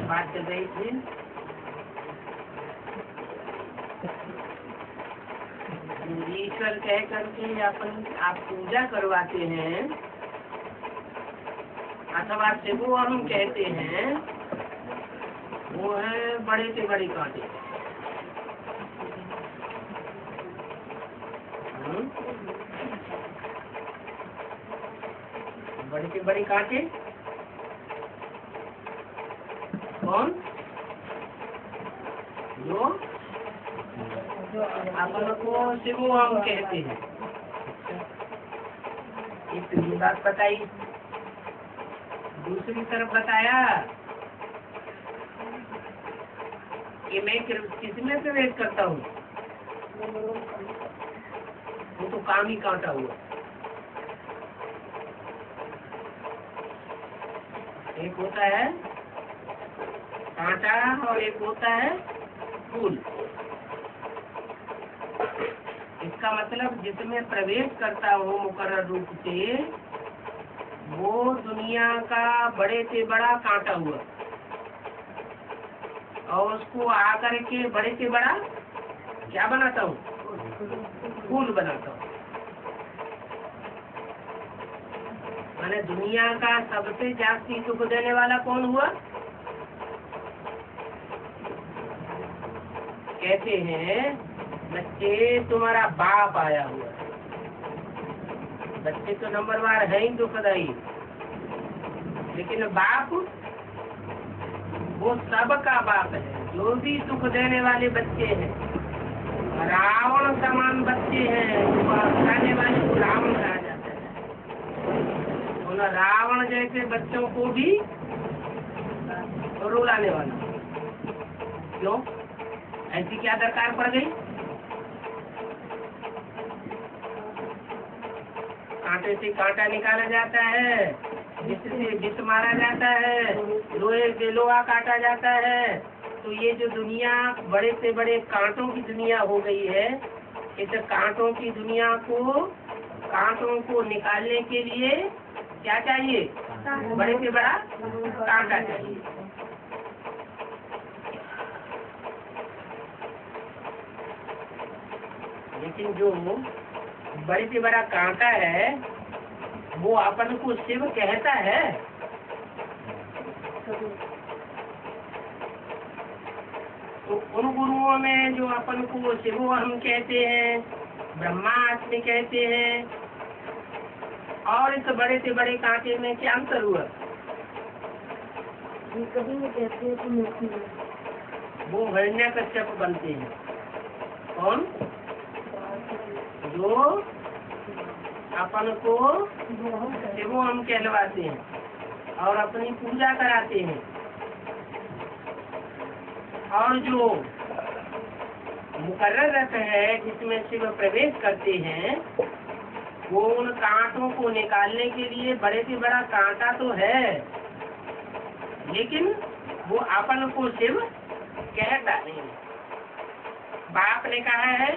बात चल रही थी ईश्वर कह करके आप पूजा करवाते हैं, अथवा शिवो हम कहते हैं, वो है बड़े से बड़े कांटे। बड़े से बड़े कांटे कौन? जो अपन को शिवो हम कहते हैं। एक तो ये बात बताई। दूसरी तरफ बताया कि मैं किसमें प्रवेश करता हूँ, वो तो काम ही कांटा हुआ। एक होता है कांटा और एक होता है फूल। इसका मतलब जिसमें प्रवेश करता हूँ मुकर्रर रूप से, वो दुनिया का बड़े से बड़ा कांटा हुआ, और उसको आकर के बड़े से बड़ा क्या बनाता हूँ? फूल बनाता हूँ। मैंने दुनिया का सबसे जास्ती सुख देने वाला कौन हुआ? कहते हैं बच्चे तुम्हारा बाप आया हुआ। बच्चे तो नंबर वार है ही दुखदाई, लेकिन बाप वो सबका बाप है। जो भी सुख देने वाले बच्चे हैं, रावण समान बच्चे हैं, खाने वाले को रावण कहा जाता है। उन रावण जैसे बच्चों को भी रुलाने वाला। क्यों? ऐसी क्या दरकार पड़ गई? कांटे से कांटा निकाला जाता है, जिससे विष मारा जाता है, लोहे से लोहा काटा जाता है। तो ये जो दुनिया बड़े से बड़े कांटों की दुनिया हो गई है, इस कांटों की दुनिया को, कांटों को निकालने के लिए क्या चाहिए? बड़े से बड़ा कांटा चाहिए। लेकिन जो बड़े से बड़ा कांटा है, वो अपन को शिव कहता है। तो उन गुरुओं में जो अपन को शिवो हम कहते हैं, ब्रह्मास्मि कहते हैं, और इस बड़े से बड़े कांटे में क्या अंतर हुआ? कभी वो कहते हैं कि मूर्ति है, वो हिरण्यकश्यप बनते हैं। कौन? जो अपन को शिवो हम कहलवाते हैं और अपनी पूजा कराते हैं, और जो मुकर्रर रहता है जिसमें शिव प्रवेश करते हैं, वो उन कांटों को निकालने के लिए बड़े से बड़ा कांटा तो है, लेकिन वो अपन को शिव कहता नहीं। बाप ने कहा है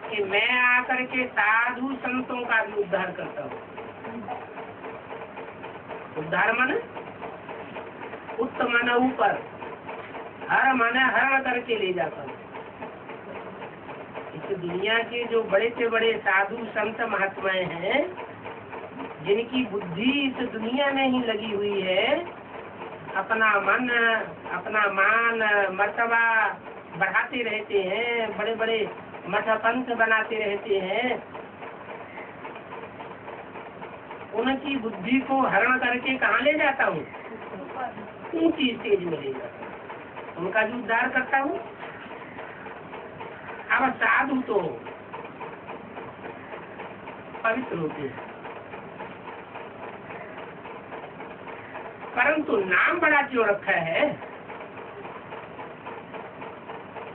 कि मैं आकर के साधु संतों का भी उद्धार करता हूँ। उद्धार मन उत्तम मन ऊपर, हर मन हरण करके ले जाता हूँ। इस दुनिया के जो बड़े से बड़े साधु संत महात्माएं हैं, जिनकी बुद्धि इस दुनिया में ही लगी हुई है, अपना मन, अपना मान मर्तबा बढ़ाते रहते हैं, बड़े बड़े मठ पंथ बनाते रहते हैं, उनकी बुद्धि को हरण करके कहाँ ले जाता हूँ? ऊंची स्टेज में ले जाता हूँ, उनका भी उद्धार करता हूँ। अब साधु तो पवित्र होते हैं, परंतु नाम बड़ा क्यों रखा है?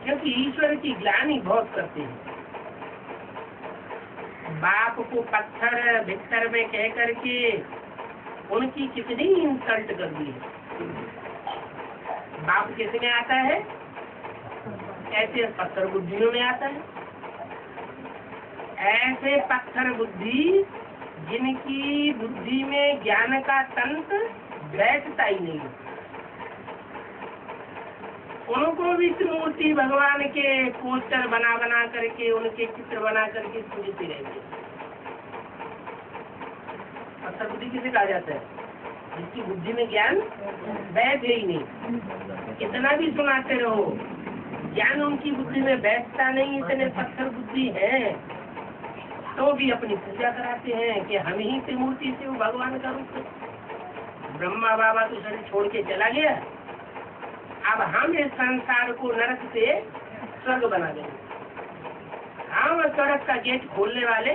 क्योंकि ईश्वर की ग्लानि बहुत करते हैं। बाप को पत्थर भितर में कह करके उनकी कितनी इंसल्ट कर दी है। बाप किसमें आता है? ऐसे पत्थर बुद्धियों में आता है। ऐसे पत्थर बुद्धि जिनकी बुद्धि में ज्ञान का तंत्र बैठता ही नहीं, उनको भी त्रिमूर्ति भगवान के पोस्टर बना बना करके, उनके चित्र बना करके पूजते रहते। पत्थर बुद्धि किसे कहा जाता है? जिसकी बुद्धि में ज्ञान बैठे ही नहीं, कितना भी सुनाते रहो, ज्ञान उनकी बुद्धि में बैठता नहीं। इतने पत्थर बुद्धि है तो भी अपनी पूजा कराते हैं कि हम ही त्रिमूर्ति से वो भगवान का रूप है। ब्रह्मा बाबा तो शरीर छोड़ के चला गया, अब हम इस संसार को नरक से स्वर्ग बना देंगे। हम स्वर्ग का गेट खोलने वाले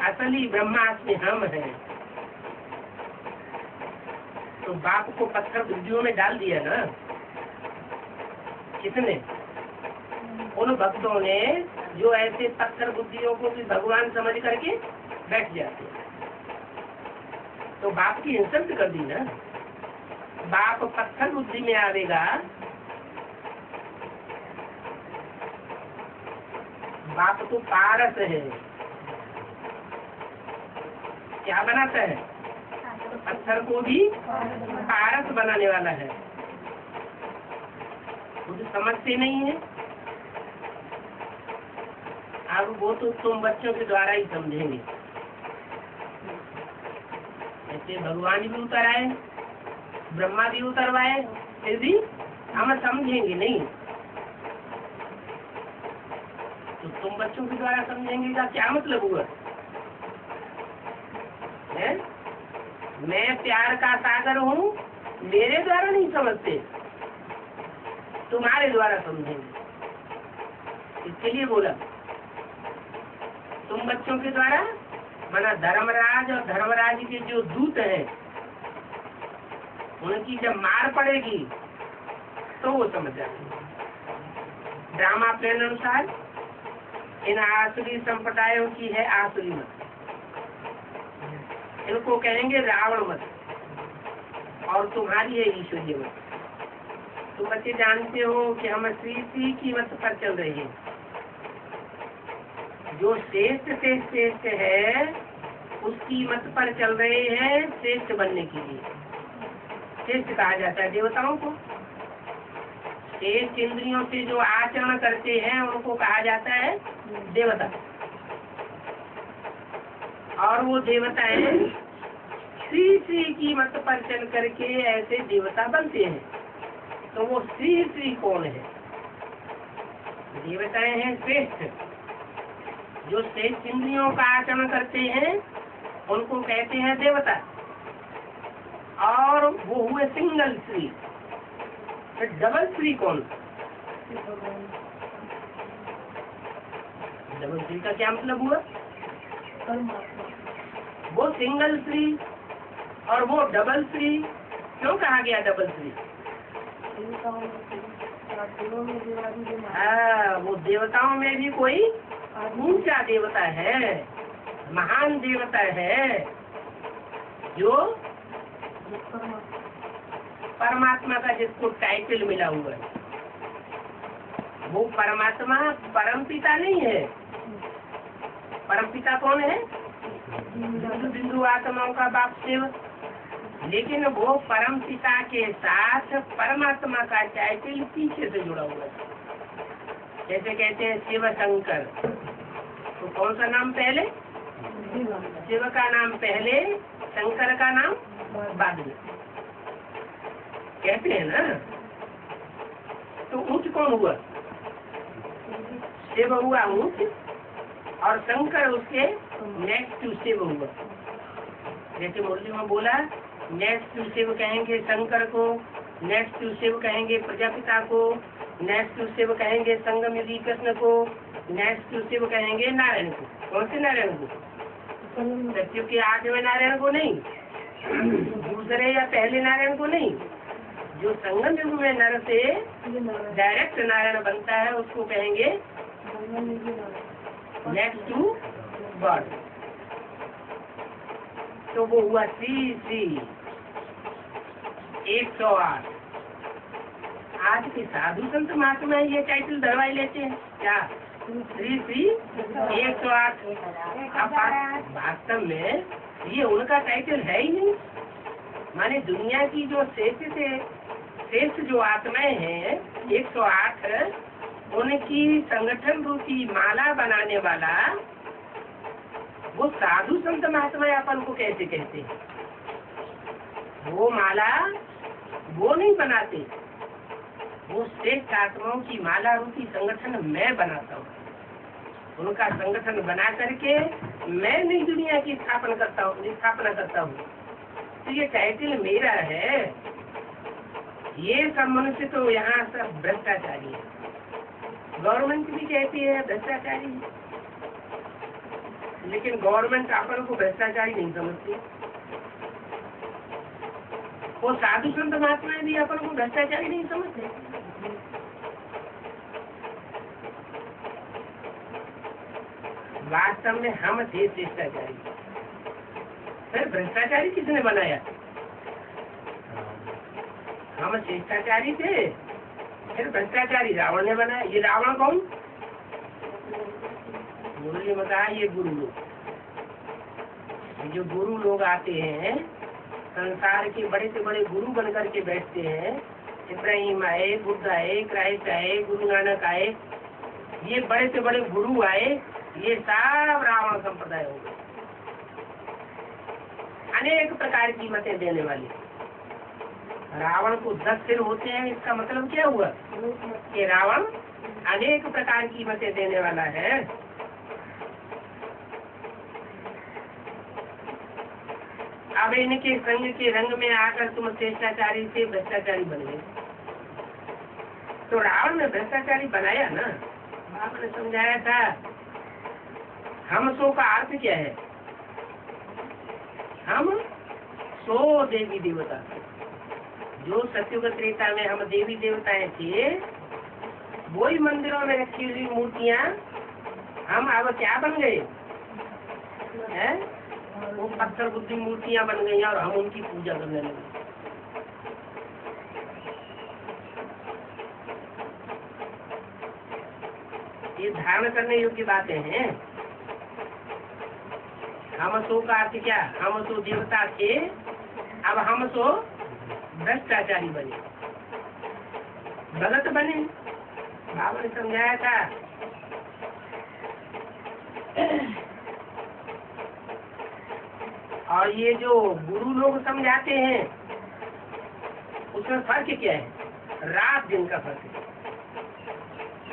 असली ब्रह्मास्मि हम हैं। तो बाप को पत्थर बुद्धियों में डाल दिया ना, किसने? उन भक्तों ने जो ऐसे पत्थर बुद्धियों को भी भगवान समझ करके बैठ जाते। तो बाप की इंसल्ट कर दी ना। बाप पत्थर बुद्धि में आवेगा, बाप तो पारस है। क्या बनाता है? पत्थर को भी पारस बनाने वाला है। खुद समझते नहीं है, अब वो तो तुम बच्चों के द्वारा ही समझेंगे। ऐसे भगवान भी उतर आए, ब्रह्मा भी उतरवाए, फिर भी हम समझेंगे नहीं। तो तुम बच्चों के द्वारा समझेंगे का क्या मतलब हुआ है? मैं प्यार का सागर हूँ, मेरे द्वारा नहीं समझते, तुम्हारे द्वारा समझेंगे। इसके लिए बोला तुम बच्चों के द्वारा, माना धर्मराज और धर्मराज के जो दूत हैं, उनकी जब मार पड़ेगी तो वो समझ जाएंगे। ड्रामा प्लान अनुसार इन आसुरी संप्रदायों की है आसुरी मत, इनको कहेंगे रावण मत, और तुम्हारी है ईश्वरीय मत। तुम बच्चे जानते हो कि हम श्री की मत पर चल रहे हैं। जो श्रेष्ठ से श्रेष्ठ है उसकी मत पर चल रहे हैं, श्रेष्ठ बनने के लिए। श्रेष्ठ कहा जाता है देवताओं को। श्रेष्ठ इंद्रियों से जो आचरण करते हैं उनको कहा जाता है देवता। और वो देवताएं श्री की मत पर चल करके ऐसे देवता बनते हैं। तो वो श्री कौन है? देवताएं हैं श्रेष्ठ, जो श्रेष्ठ इंद्रियों का आचरण करते हैं उनको कहते हैं देवता। और वो हुए सिंगल श्री। तो डबल श्री कौन? डबल श्री का क्या मतलब हुआ? वो सिंगल श्री और वो डबल श्री। क्यों कहा गया डबल श्री? वो देवताओं में भी कोई ऊंचा देवता है, महान देवता है, जो परमात्मा का जिसको टाइटल मिला हुआ है। वो परमात्मा परमपिता नहीं है। परमपिता कौन है? बिंदु बिंदु आत्माओं का बाप शिव। लेकिन वो परम पिता के साथ परमात्मा का टाइटल पीछे से जुड़ा हुआ है। जैसे कहते हैं शिव शंकर, तो कौन सा नाम पहले? शिव का नाम पहले, शंकर का नाम बाद में, कहते हैं ना। तो ऊंच कौन हुआ? शिव हुआ ऊंच, और शंकर उसके नेक्स्ट टू शिव हुआ। जैसे मुरली में बोला, नेक्स्ट टू शिव कहेंगे शंकर को, नेक्स्ट टू शिव कहेंगे प्रजापिता को, नेक्स्ट टू शिव कहेंगे संगम युगी कृष्ण को, नेक्स्ट टू शिव कहेंगे नारायण को। कौन से नारायण को? सत्युग के 8वें नारायण को नहीं, दूसरे या पहले नारायण को नहीं। जो संगम युग में नर से डायरेक्ट नारायण बनता है उसको कहेंगे नेक्स्ट टू गॉड। तो वो हुआ श्री 108। आज के साधु संत महात्मा ये टाइटल धरवाई लेते हैं क्या? श्री 108। अब वास्तव में ये उनका टाइटल है ही नहीं। माने दुनिया की जो श्रेष्ठ से श्रेष्ठ जो आत्माएं हैं 108, उनकी संगठन रूपी माला बनाने वाला वो साधु संत महात्मा अपन को कैसे कहते हैं? वो माला वो नहीं बनाते, वो श्रेष्ठ आत्माओं की माला रूपी संगठन मैं बनाता हूँ। उनका संगठन बना करके मैं नई दुनिया की स्थापना करता हूँ। तो ये टाइटल मेरा है। ये सब मनुष्य तो यहाँ सब भ्रष्टाचारी है। गवर्नमेंट भी कहती है भ्रष्टाचारी, लेकिन गवर्नमेंट अपन को भ्रष्टाचारी नहीं समझती। वो साधु संत महात्मा भी अपन को भ्रष्टाचारी नहीं समझते। वास्तव में हम थे भ्रष्टाचारी। फिर भ्रष्टाचारी किसने बनाया? हम शिष्टाचारी थे, फिर भ्रष्टाचारी रावण ने बनाया। ये रावण कौन? मुरली में कहा ये गुरु लोग। जो गुरु लोग आते हैं, संसार के बड़े से बड़े गुरु बन करके बैठते हैं। इब्राहिम आए, बुद्ध आए, क्राइस्ट आए, गुरु नानक आए, ये बड़े से बड़े गुरु आए, ये सब रावण संप्रदाय हो गए। अनेक प्रकार की मतें देने वाले। रावण को 10 सिर होते हैं, इसका मतलब क्या हुआ कि रावण अनेक प्रकार की मतें देने वाला है। अब इनके संग के रंग में आकर तुम श्रेष्ठाचारी से भ्रष्टाचारी बन गए। तो रावण ने भ्रष्टाचारी बनाया ना। आपने समझाया था हम सो का अर्थ क्या है? हम सो देवी देवता। जो सत्युग त्रेता में हम देवी देवताएं थे, वही मंदिरों में रखी हुई मूर्तियां हम अब क्या बन गए हैं? वो पत्थर बुद्धि मूर्तियां बन गई और हम उनकी पूजा करने लगे। ये धारण करने योग्य बातें हैं। हम सो का अर्थ क्या? हम सो देवता थे, अब हम सो भ्रष्टाचारी बने, भगत बने। बाबा ने समझाया था और ये जो गुरु लोग समझाते हैं उसमें फर्क क्या है? रात दिन का फर्क है।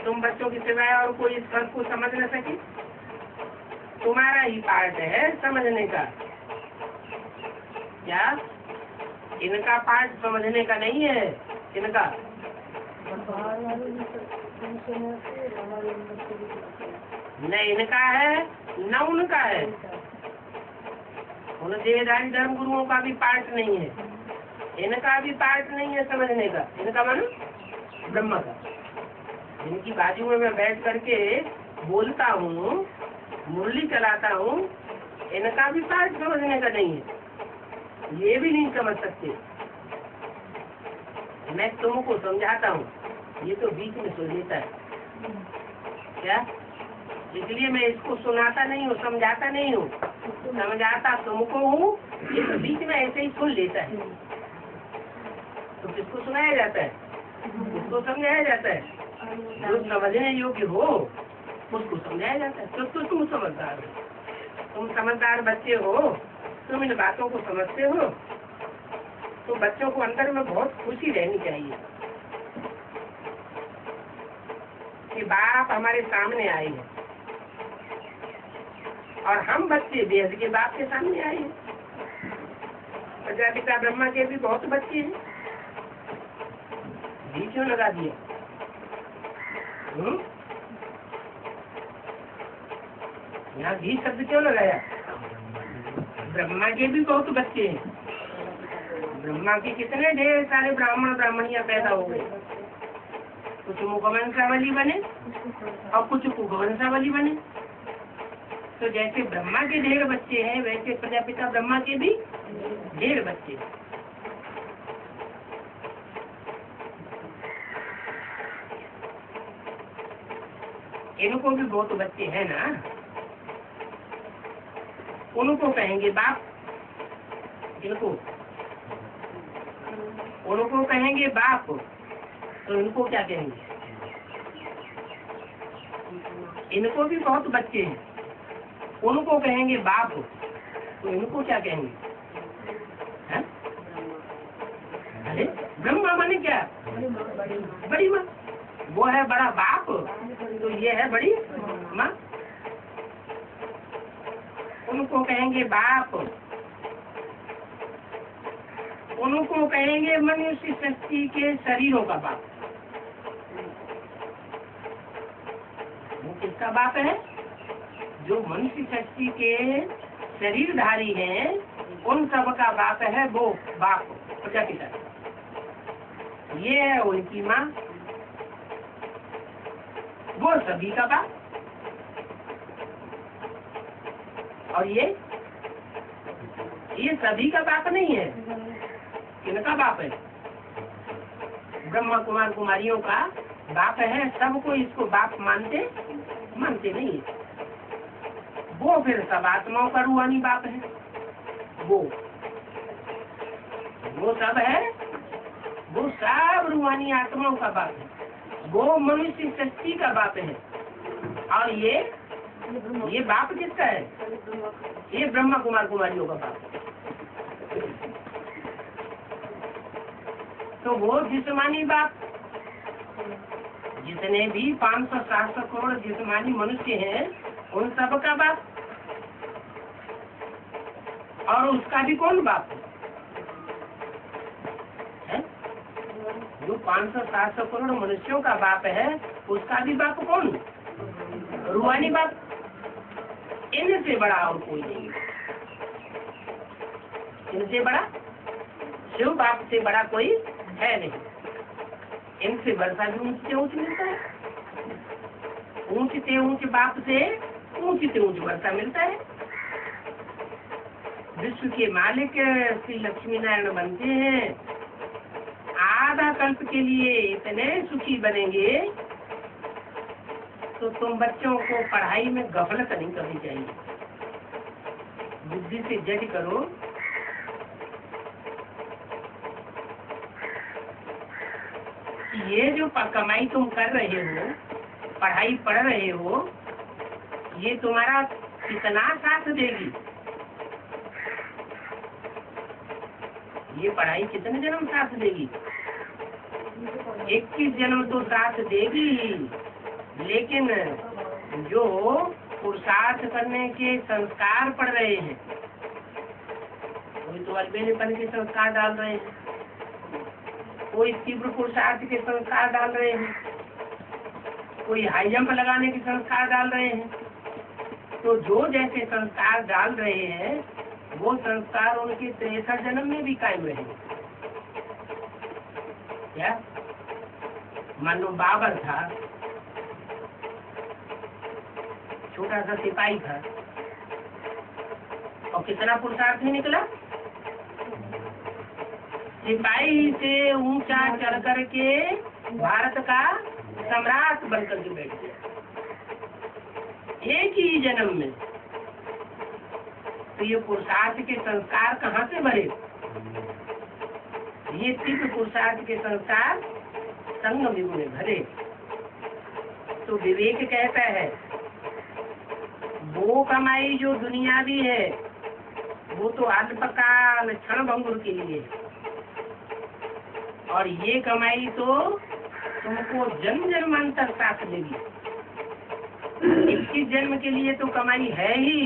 तुम बच्चों के सिवाय और कोई इस फर्क को समझ न सके। तुम्हारा ही पार्ट है समझने का। क्या इनका पार्ट समझने का नहीं है? इनका न इनका है न उनका है। उन देहधारी धर्म गुरुओं का भी पार्ट नहीं है, इनका भी पार्ट नहीं है समझने का। इनका मन ब्रह्म का। जिनकी बाजू में मैं बैठ करके बोलता हूँ, मुरली चलाता हूँ, इनका भी पार्ट समझने का नहीं है। ये भी नहीं समझ सकते। मैं तुमको समझाता हूँ, ये तो बीच में सुन लेता है। क्या? इसलिए मैं इसको सुनाता नहीं हूँ, समझाता नहीं हूँ। समझाता तुमको हूँ, ये तो बीच में ऐसे ही सुन लेता है। तो किसको सुनाया जाता है? किसको समझाया जाता है? जो समझने योग्य हो उसको समझाया जाता है। तो तुम समझदार हो, तुम समझदार बच्चे हो, तुम इन बातों को समझते हो, तो बच्चों को अंदर में बहुत खुशी रहनी चाहिए कि बाप हमारे सामने आए हैं और हम बच्चे बेहद के बाप के सामने आए हैं। प्रजापिता ब्रह्मा के भी बहुत बच्चे हैं। घी क्यों लगा दिया? यहाँ घी शब्द क्यों लगाया? ब्रह्मा के भी बहुत बच्चे हैं। ब्रह्मा के कितने ढेर सारे ब्राह्मण ब्राह्मणियां पैदा हो गए। कुछ मुखवंशावली बने और कुछ कुखवंशावली बने। तो जैसे ब्रह्मा के ढेर बच्चे हैं, वैसे प्रजापिता ब्रह्मा के भी ढेर बच्चे। इनको भी बहुत बच्चे हैं ना, उनको कहेंगे बाप। इनको उनको कहेंगे बाप, तो इनको क्या कहेंगे? इनको भी बहुत बच्चे हैं, उनको कहेंगे बाप, तो इनको क्या कहेंगे? है? अरे ब्रह्मा माने क्या? बड़ी माँ। वो है बड़ा बाप, तो ये है बड़ी माँ। उनको कहेंगे बाप, उनको कहेंगे मनुष्य शक्ति के शरीरों का बाप। वो किसका बाप है? जो मनुष्य शक्ति के शरीरधारी हैं, उन सब का बाप है वो बाप, प्रजापिता। ये है उनकी माँ, वो सभी का बाप। और ये सभी का बाप नहीं है। किनका बाप है? ब्रह्मा कुमार कुमारियों का बाप है। सबको इसको बाप मानते नहीं है। वो फिर सब आत्माओं का रूहानी बाप है। वो सब है, वो सब रूहानी आत्माओं का बाप है। वो मनुष्य शक्ति का बाप है। और ये बाप किसका है? ये ब्रह्मा कुमार कुमारियों का बाप है। तो वो जिस्मानी बाप, जितने भी 500-700 करोड़ जिस्मानी मनुष्य हैं, उन सब का बाप। और उसका भी कौन बाप है? जो 500-700 करोड़ मनुष्यों का बाप है, उसका भी बाप कौन? रूहानी बाप। इनसे बड़ा और कोई नहीं। इनसे बड़ा शिव बाप से बड़ा कोई है नहीं। इनसे वर्षा भी ऊंच से ऊंच मिलता है। ऊंच से ऊंच बाप से ऊंच वर्षा मिलता है। विश्व के मालिक श्री लक्ष्मी नारायण बनते हैं। आधा कल्प के लिए इतने सुखी बनेंगे, तो तुम बच्चों को पढ़ाई में गफलत नहीं करनी चाहिए। बुद्धि से जज करो। ये जो कमाई तुम कर रहे हो, पढ़ाई पढ़ रहे हो, ये तुम्हारा कितना साथ देगी? ये पढ़ाई कितने जन्म साथ देगी? 21 जन्म तो साथ देगी ही। लेकिन जो पुरुषार्थ करने के संस्कार पड़ रहे हैं, कोई तो अलबेलेपन के संस्कार डाल रहे हैं, कोई तीव्र पुरुषार्थ के संस्कार डाल रहे हैं, कोई हाई जंप लगाने के संस्कार डाल रहे हैं। तो जो जैसे संस्कार डाल रहे हैं, वो संस्कार उनके 63 जन्म में भी कायम रहेंगे। क्या? मानो बाबर था, छोटा सा सिपाही था, और कितना पुरुषार्थ ही निकला। सिपाही से ऊंचा चढ़ करके भारत का सम्राट बनकर के बैठ गया एक ही जन्म में। तो ये पुरुषार्थ के संस्कार कहाँ से भरे? ये तीव्र पुरुषार्थ के संस्कार संगम युग में भरे। तो विवेक कहता है, वो कमाई जो दुनियावी है, वो तो अल्पकाल क्षण भंगुर के लिए, और ये कमाई तो तुमको जन्म जन्मांतर साथ देगी। 21 जन्म के लिए तो कमाई है ही,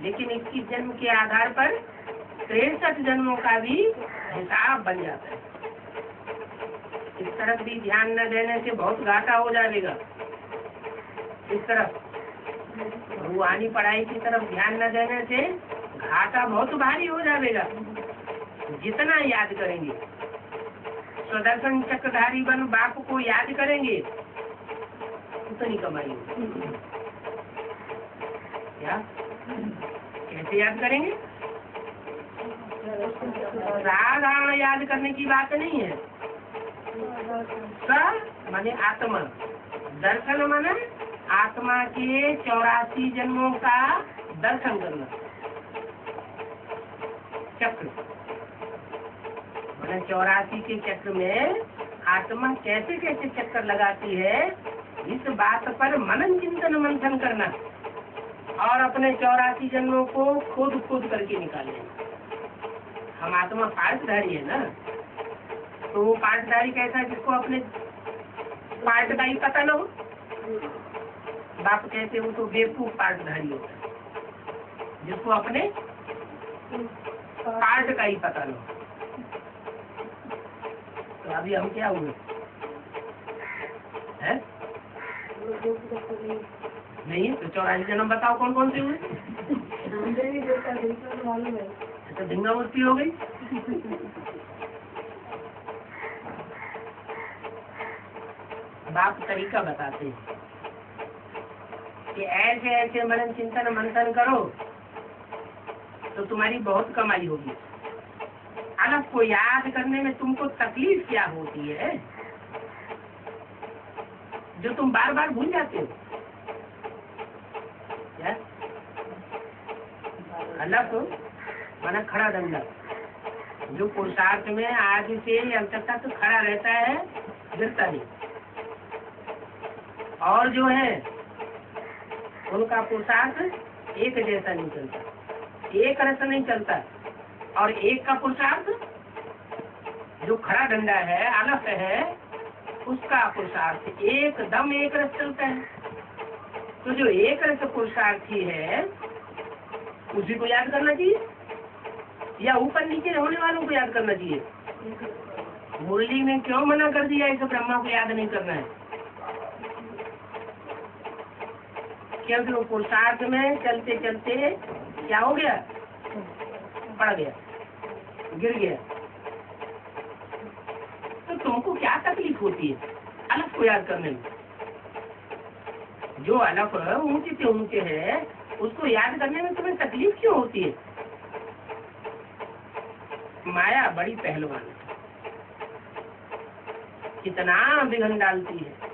लेकिन 21 जन्म के आधार पर 63 जन्मों का भी हिसाब बन जाता है। इस तरफ भी ध्यान न देने से बहुत घाटा हो जाएगा। इस तरफ रूहानी पढ़ाई की तरफ ध्यान न देने से घाटा बहुत भारी हो जाएगा। जितना याद करेंगे, स्वदर्शन चक्रधारी बन बाप को याद करेंगे, उतनी कमाई होगी। क्या? कैसे याद करेंगे? साधारण याद करने की बात नहीं है। स माने आत्मा, दर्शन माने आत्मा के 84 जन्मों का दर्शन करना। चक्र मैंने 84 के चक्र में आत्मा कैसे कैसे चक्कर लगाती है, इस बात पर मनन चिंतन मंथन करना और अपने 84 जन्मों को खुद खुद करके निकाले। हम आत्मा पार्टधारी है ना, तो वो पार्टधारी कैसा है जिसको अपने पार्ट का ही पता न हो। बाप कहते वो तो बेवकूफ पार्टधारी होता है जिसको अपने पार्ट का ही पता न हो। तो अभी हम क्या हुए हैं? नहीं तो 84 जन्म बताओ कौन कौन से हुए? तो धिंगा मूर्ति हो गई। बाप तरीका बताते हैं कि ऐसे ऐसे मनन चिंतन मंथन करो तो तुम्हारी बहुत कमाई होगी। अलग को याद करने में तुमको तकलीफ क्या होती है जो तुम बार बार भूल जाते हो? क्या अलग माना खड़ा डंडा, जो पुरुषार्थ में आज से अंत तक खड़ा रहता है, गिरता नहीं। और जो है उनका पुरुषार्थ एक जैसा नहीं चलता, एक रस नहीं चलता। और एक का पुरुषार्थ जो खड़ा डंडा है, अलग है, उसका पुरुषार्थ एकदम एक रस चलता है। तो जो एक रस पुरुषार्थी है उसी को याद करना चाहिए या ऊपर नीचे होने वालों को याद करना चाहिए? मुरली में क्यों मना कर दिया इसे ब्रह्मा को याद नहीं करना है? क्योंकि वो पुरुषार्थ में चलते चलते क्या हो गया, पड़ गया, गिर गया। तो तुमको क्या तकलीफ होती है अलग को याद करने में? जो अलग ऊंचे से ऊंचे है उसको याद करने में तुम्हें तकलीफ क्यों होती है? माया बड़ी पहलवान है, कितना विघन डालती है।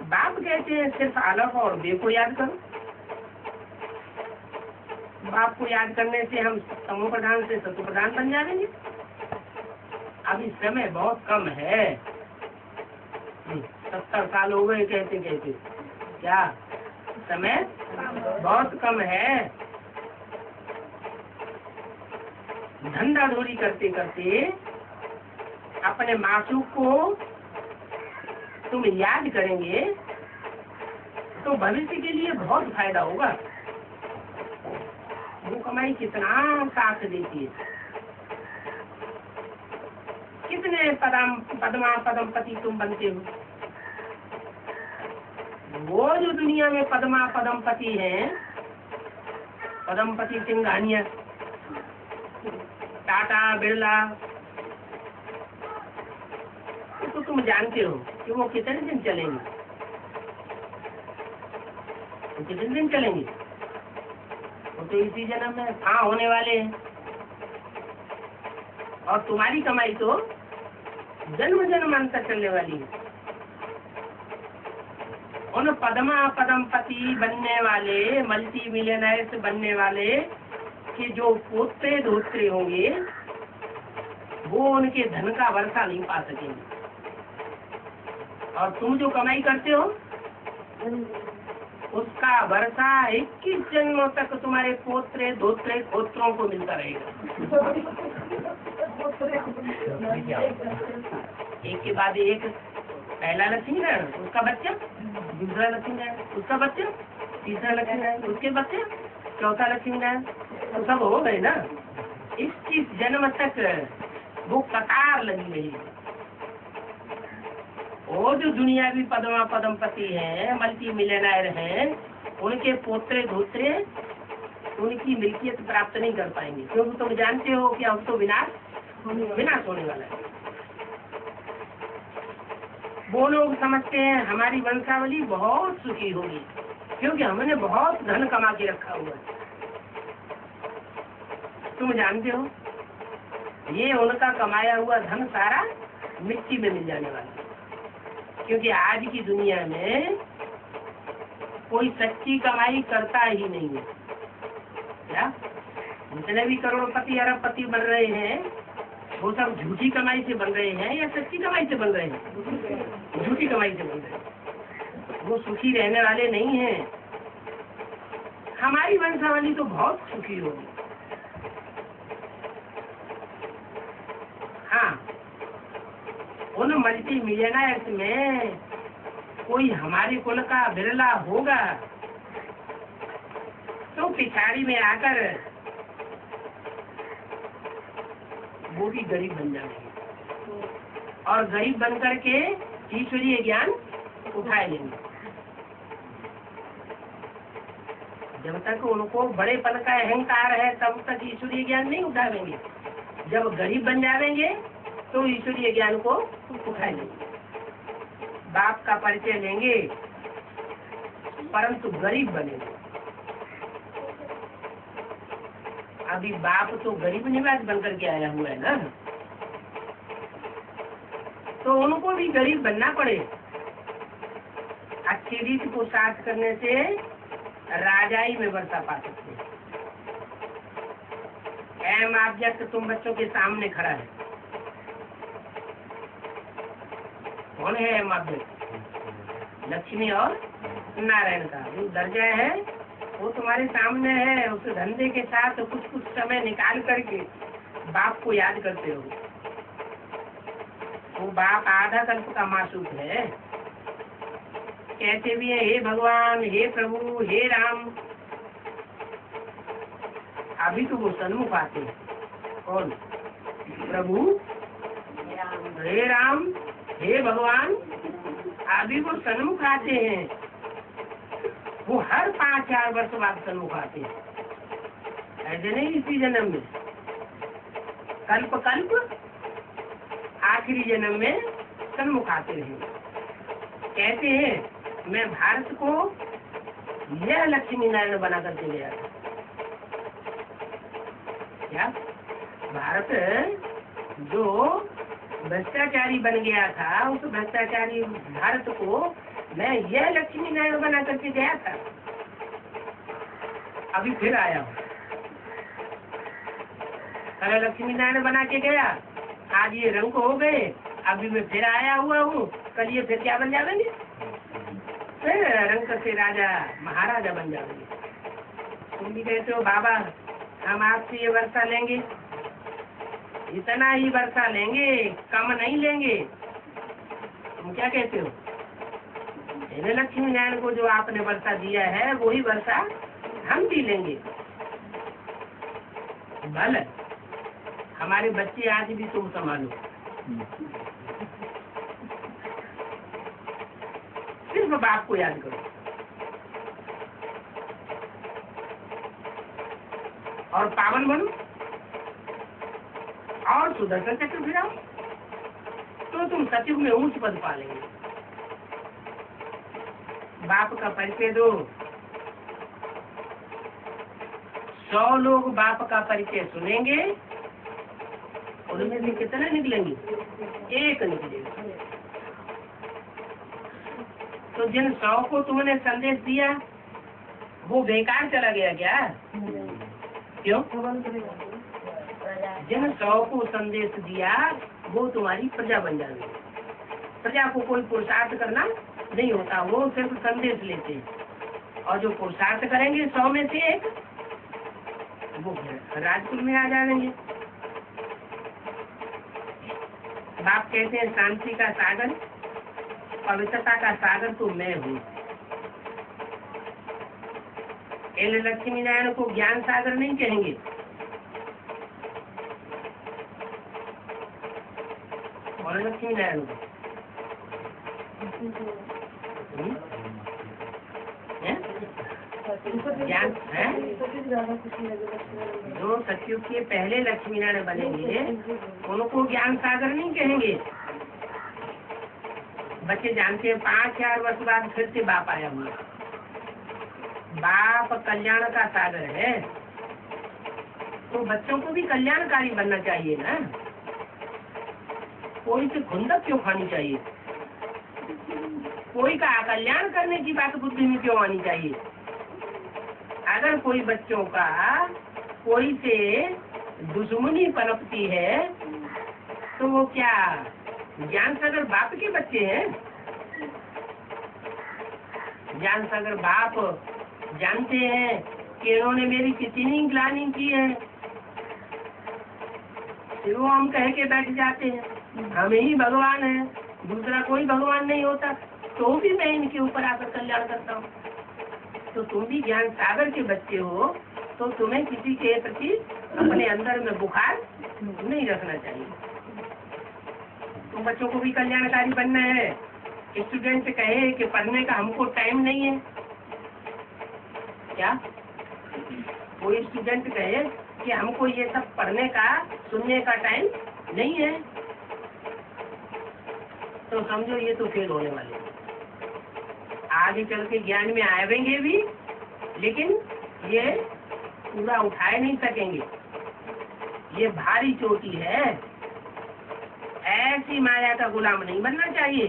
बाप कहते हैं सिर्फ अलग और बे को याद करो। बाप को याद करने से हम तमो प्रधान से सत्व प्रधान बन जाएंगे। अभी समय बहुत कम है, 70 साल हो गए कहते कहते। क्या समय बहुत कम है? धंधा धोरी करते करते अपने मासूक को तुम याद करेंगे तो भविष्य के लिए बहुत फायदा होगा। वो कमाई कितना साथ देती है। कितने पदमा पदमपति तुम बनते हो। वो जो दुनिया में पदमा पदमपति हैं, पदमपति सिंघानिया, टाटा, बिरला, तो तुम जानते हो कि वो कितने दिन चलेंगे? तो कितने दिन चलेंगे? वो तो इसी जन्म में हाँ होने वाले हैं। और तुम्हारी कमाई तो जन्म जन्मांतर चलने वाली है। उन पदमा पदमपति बनने वाले, मल्टी मिलियनर्स बनने वाले के जो पोते धोत्रे होंगे वो उनके धन का वर्षा नहीं पा सकेंगे। और तुम जो कमाई करते हो उसका वर्षा 21 जन्मों तक तुम्हारे पोत्रे धोत्रे पोत्रों को मिलता रहेगा। एक के बाद एक, पहला लक्ष्मी नारायण, उसका बच्चा, दूसरा लक्ष्मी नारायण, उसका बच्चा, तीसरा लक्ष्मी नारायण, उसके बच्चे, चौथा लक्ष्मी नारायण, तो सब हो गए ना। 21 जन्म तक वो कतार लगी रही। वो जो दुनियावी पदमा पदमपति हैं, मल्टी मिलियनर हैं, उनके पोत्रे धोत्रे उनकी मिल्कियत प्राप्त नहीं कर पाएंगे, क्योंकि तुम जानते हो कि अब तो विनाश होने वाला है। वो लोग समझते हैं हमारी वंशावली बहुत सुखी होगी क्योंकि हमने बहुत धन कमा के रखा हुआ है। तुम जानते हो ये उनका कमाया हुआ धन सारा मिट्टी में मिल जाने वाला है, क्योंकि आज की दुनिया में कोई सच्ची कमाई करता ही नहीं है। क्या जितने भी करोड़पति अरबपति बन रहे हैं वो सब झूठी कमाई से बन रहे हैं या सच्ची कमाई से बन रहे हैं? झूठी कमाई से बन रहे हैं। वो सुखी रहने वाले नहीं हैं। हमारी वंशावली तो बहुत सुखी होगी। हाँ, उन मल्टी मिलियनर्स में कोई हमारे कुल का बिरला होगा तो पिछाड़ी में आकर वो भी गरीब बन जाएंगे और गरीब बन करके ईश्वरीय ज्ञान उठाए लेंगे। जब तक उनको बड़ेपन का अहंकार है तब तक ईश्वरीय ज्ञान नहीं उठाएंगे। जब गरीब बन जाएंगे तो ईश्वरीय ज्ञान को उठाए लेंगे। बाप का परिचय लेंगे परंतु गरीब बनेंगे। अभी बाप तो गरीब निवास बनकर के आया हुआ है ना, तो उनको भी गरीब बनना पड़े। अच्छी रीति को साथ करने से राजाई में वर्षा पा सकते हैं। एम ऑब्जेक्ट तुम बच्चों के सामने खड़ा है। कौन है एम ऑब्जेक्ट? लक्ष्मी और नारायण का जो दर्जा है वो तुम्हारे सामने है। उस धंधे के साथ कुछ कुछ समय निकाल करके बाप को याद करते हो। वो बाप आधा कल्प का मासूक है। कहते भी है हे भगवान, हे प्रभु, हे राम। अभी तो वो सन्मुख आते हैं। कौन? प्रभु, हे राम, हे भगवान। अभी वो सन्मुख आते हैं। वो हर 5-4 वर्ष बाद सन्मुख आते हैं। ऐसे नहीं इसी जन्म में, कल्प कल्प आखिरी जन्म में सन्मुख आते रहे। कहते हैं मैं भारत को यह लक्ष्मी नारायण बना करके गया था। क्या भारत जो भ्रष्टाचारी बन गया था, उस भ्रष्टाचारी भारत को मैं यह लक्ष्मी नारायण बना करके गया था। अभी फिर आया हूँ। कल लक्ष्मी नारायण बना के गया, आज ये रंग हो गए। अभी मैं फिर आया हुआ हूँ, कल ये फिर क्या बन जाएंगे? फिर रंग से राजा महाराजा बन जाएंगे। तुम भी कहते हो बाबा हम आपसे ये वर्षा लेंगे, इतना ही वर्षा लेंगे, कम नहीं लेंगे। तुम क्या कहते हो? लक्ष्मी नारायण को जो आपने वर्षा दिया है वही वर्षा हम भी लेंगे। भले हमारे बच्चे आज भी तुम संभालो। सिर्फ बाप को याद करो और पावन बनो और सुदर्शन चक्र फिराओ तो तुम सचिव में ऊंच पद पा लेंगे। बाप का परिचय दो। 100 लोग बाप का परिचय सुनेंगे, उनमें से कितने निकलेंगे? 1 निकलेगा। तो जिन 100 को तुमने संदेश दिया वो बेकार चला गया क्या? क्यों? जिन 100 को संदेश दिया वो तुम्हारी प्रजा बन जाएगी। प्रजा को कोई पुरुषार्थ करना नहीं होता, वो सिर्फ संदेश लेते हैं। और जो पुरुषार्थ करेंगे 100 में से 1 वो राजकुल में आ जाएंगे। बाप कहते हैं शांति का सागर, पवित्रता का सागर तो मैं हूँ। लक्ष्मी नारायण को ज्ञान सागर नहीं कहेंगे। और लक्ष्मी नारायण को ज्ञान है। जो सतयुग के पहले लक्ष्मी नारायण बनेंगे उनको ज्ञान सागर नहीं कहेंगे। बच्चे जानते हैं 5-4 वर्ष बाद फिर से बाप आया हुआ। बाप कल्याण का सागर है तो बच्चों को भी कल्याणकारी बनना चाहिए ना। कोई से खुंदक क्यों खानी चाहिए? कोई का कल्याण करने की बात बुद्धि में क्यों आनी चाहिए? अगर कोई बच्चों का कोई से दुश्मनी पनपती है तो वो क्या ज्ञान सागर बाप के बच्चे हैं? ज्ञान सागर बाप जानते हैं कि इन्होंने मेरी कितनी ग्लानि की है, फिर वो हम कह के बैठ जाते हैं हम ही भगवान है, दूसरा कोई भगवान नहीं होता, तो भी मैं इनके ऊपर आकर कल्याण करता हूँ। तो तुम भी ज्ञान सागर के बच्चे हो, तो तुम्हें किसी के प्रति अपने अंदर में बुखार नहीं रखना चाहिए। तुम बच्चों को भी कल्याणकारी बनना है। स्टूडेंट कहे कि पढ़ने का हमको टाइम नहीं है, क्या कोई स्टूडेंट कहे कि हमको ये सब पढ़ने का सुनने का टाइम नहीं है, तो समझो ये तो फेल होने वाले हैं। आगे चल के ज्ञान में आएंगे भी, लेकिन ये पूरा उठाए नहीं सकेंगे। ये भारी चोटी है, ऐसी माया का गुलाम नहीं बनना चाहिए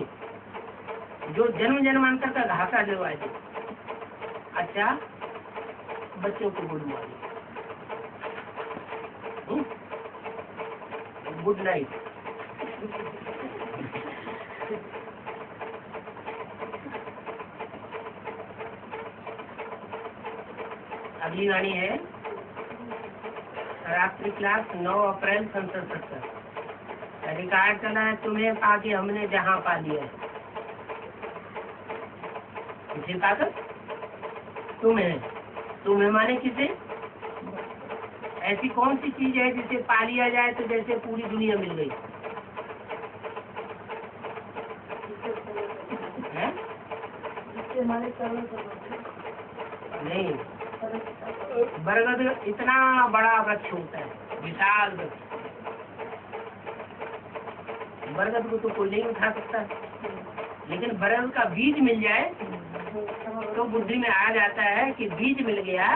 जो जन्म जन्मांतर का घाटा दिलवा दे। अच्छा, बच्चों को गुड मॉर्निंग, गुड नाइट। अगली वाणी है रात्रि क्लास 9 अप्रैल 1970। रिकॉर्ड चला है, तुम्हें पाके हमने जहां पा लिया है। किसे पाकर? तुम्हें माने किसे? ऐसी कौन सी चीज है जिसे पा लिया जाए तो जैसे पूरी दुनिया मिल गई है? नहीं, बरगद इतना बड़ा वृक्ष होता है, विशाल वृक्ष। बरगद को तो कोई नहीं उठा सकता, लेकिन बरगद का बीज मिल जाए तो बुद्धि में आ जाता है कि बीज मिल गया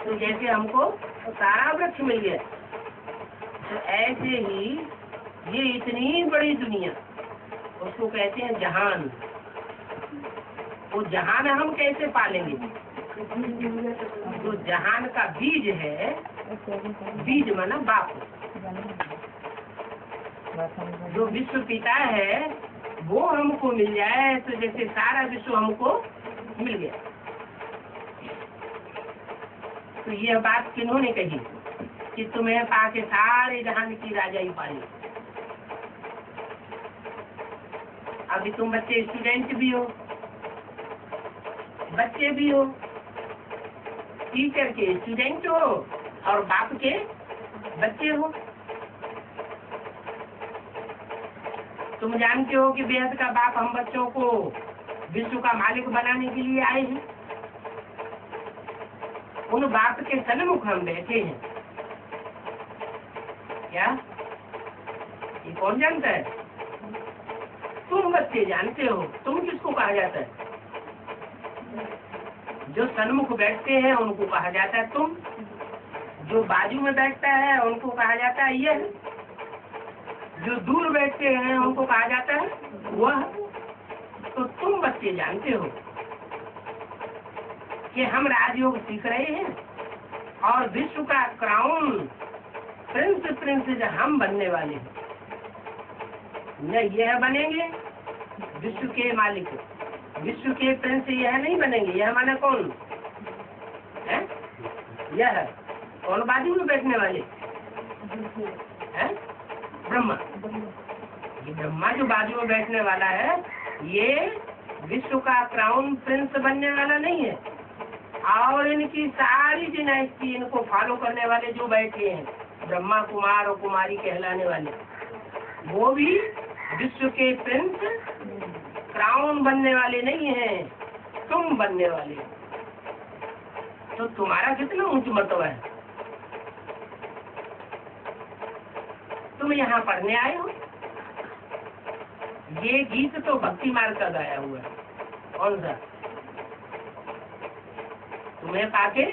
तो जैसे हमको सारा वृक्ष मिल गया। तो ऐसे ही ये इतनी बड़ी दुनिया, उसको कहते हैं जहान। वो जहान हम कैसे पालेंगे? जो जहान का बीज है, बीज माना बाप, जो विश्व पिता है वो हमको मिल जाए तो जैसे सारा विश्व हमको मिल गया। तो यह बात किन्होंने कही कि तुम्हें पाके सारे जहान की राजाई पाई। अभी तुम बच्चे स्टूडेंट भी हो, बच्चे भी हो, टीचर के स्टूडेंट हो और बाप के बच्चे हो। तुम जानते हो कि बेहद का बाप हम बच्चों को विश्व का मालिक बनाने के लिए आए हैं। उन बाप के सन्मुख हम बैठे हैं। क्या ये कौन जानता है? तुम बच्चे जानते हो। तुम किसको कहा जाता है? जो सन्मुख बैठते हैं उनको कहा जाता है तुम। जो बाजू में बैठता है उनको कहा जाता है यह। जो दूर बैठते हैं उनको कहा जाता है वह। तो तुम बच्चे जानते हो कि हम राजयोग सीख रहे हैं और विश्व का क्राउन प्रिंस हम बनने वाले हैं। न यह बनेंगे विश्व के मालिक, विश्व के प्रिंस यह नहीं बनेंगे। यह माने कौन है? यह कौन बाजू में बैठने वाले है? ब्रह्मा। ये ब्रह्मा जो बाजू में बैठने वाला है ये विश्व का क्राउन प्रिंस बनने वाला नहीं है। और इनकी सारी डिनास्टी, इनको फॉलो करने वाले जो बैठे हैं, ब्रह्मा कुमार और कुमारी कहलाने वाले, वो भी विश्व के प्रिंस क्राउन बनने वाले नहीं हैं, तुम बनने वाले। तो तुम्हारा कितना ऊंच मर्तबा है? तुम यहाँ पढ़ने आए हो। ये गीत तो भक्ति मार्ग का गाया हुआ है। कौन सा? तुम्हें पाके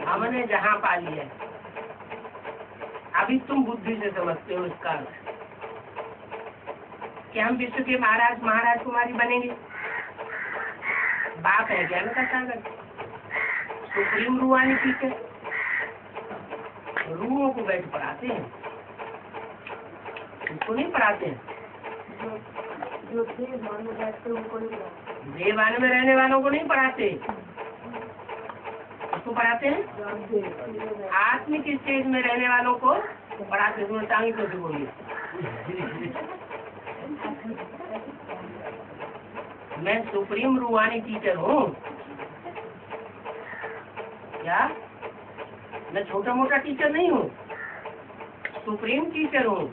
हमने जहाँ पा लिया है। अभी तुम बुद्धि से समझते हो इसका अर्थ कि हम विश्व के महाराज महाराज कुमारी बनेंगे। बाप है ज्ञान का सागर, सुप्रीम रूहानी टीचर, रूहों को बैठ पढ़ाते हैं। उसको नहीं पढ़ाते हैं। जो देवान में बैठते हैं उनको नहीं पढ़ाते। देवान में रहने वालों को नहीं पढ़ाते, उसको पढ़ाते हैं जो आप देव आत्मिक स्टेज में रहने वालों को पढ़ाते हैं। तुम्हें टांगी तो बोलिए मैं सुप्रीम रूहानी टीचर हूँ क्या? मैं छोटा मोटा टीचर नहीं हूँ, सुप्रीम टीचर हूँ।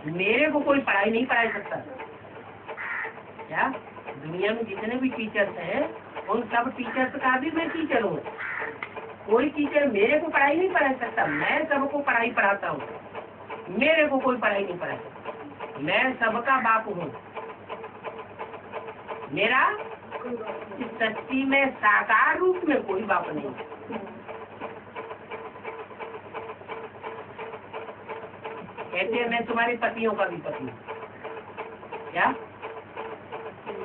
मेरे को कोई पढ़ाई नहीं पढ़ा सकता क्या? दुनिया में जितने भी टीचर्स हैं उन सब टीचर्स का भी मैं टीचर हूँ। कोई टीचर मेरे को पढ़ाई नहीं पढ़ा सकता, मैं सबको पढ़ाई पढ़ाता हूँ। मेरे को कोई पढ़ाई नहीं पढ़ा सकता, मैं सबका बाप हूँ। मेरा इस सृष्टि में साकार रूप में कोई बाप नहीं। कहते हैं मैं तुम्हारे पतियों का भी पति हूँ क्या?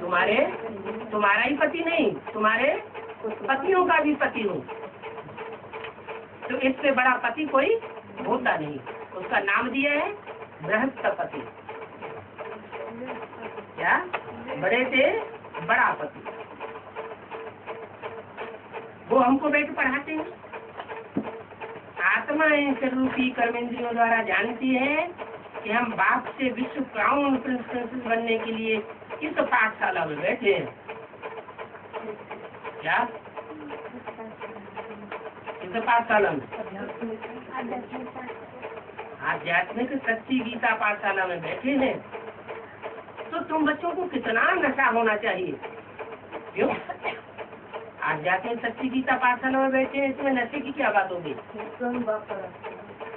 तुम्हारा ही पति नहीं, तुम्हारे पतियों का भी पति हूँ। तो इससे बड़ा पति कोई होता नहीं। उसका नाम दिया है बृहस्पति क्या? बड़े से बड़ा पति। वो हमको बैठ पढ़ाते हैं। आत्मा इन रूपी कर्मेंद्रियों द्वारा जानती है कि हम बाप से विश्व क्राउन प्रिंसेस बनने के लिए इस पाठशाला में बैठे हैं क्या? इस पाठशाला में आध्यात्मिक सच्ची गीता पाठशाला में बैठे हैं। तो तुम बच्चों को कितना नशा होना चाहिए? क्यों? आध्यात्मिक सच्ची गीता पाठशाला में बैठे हैं, इसमें नशे की क्या बात होगी?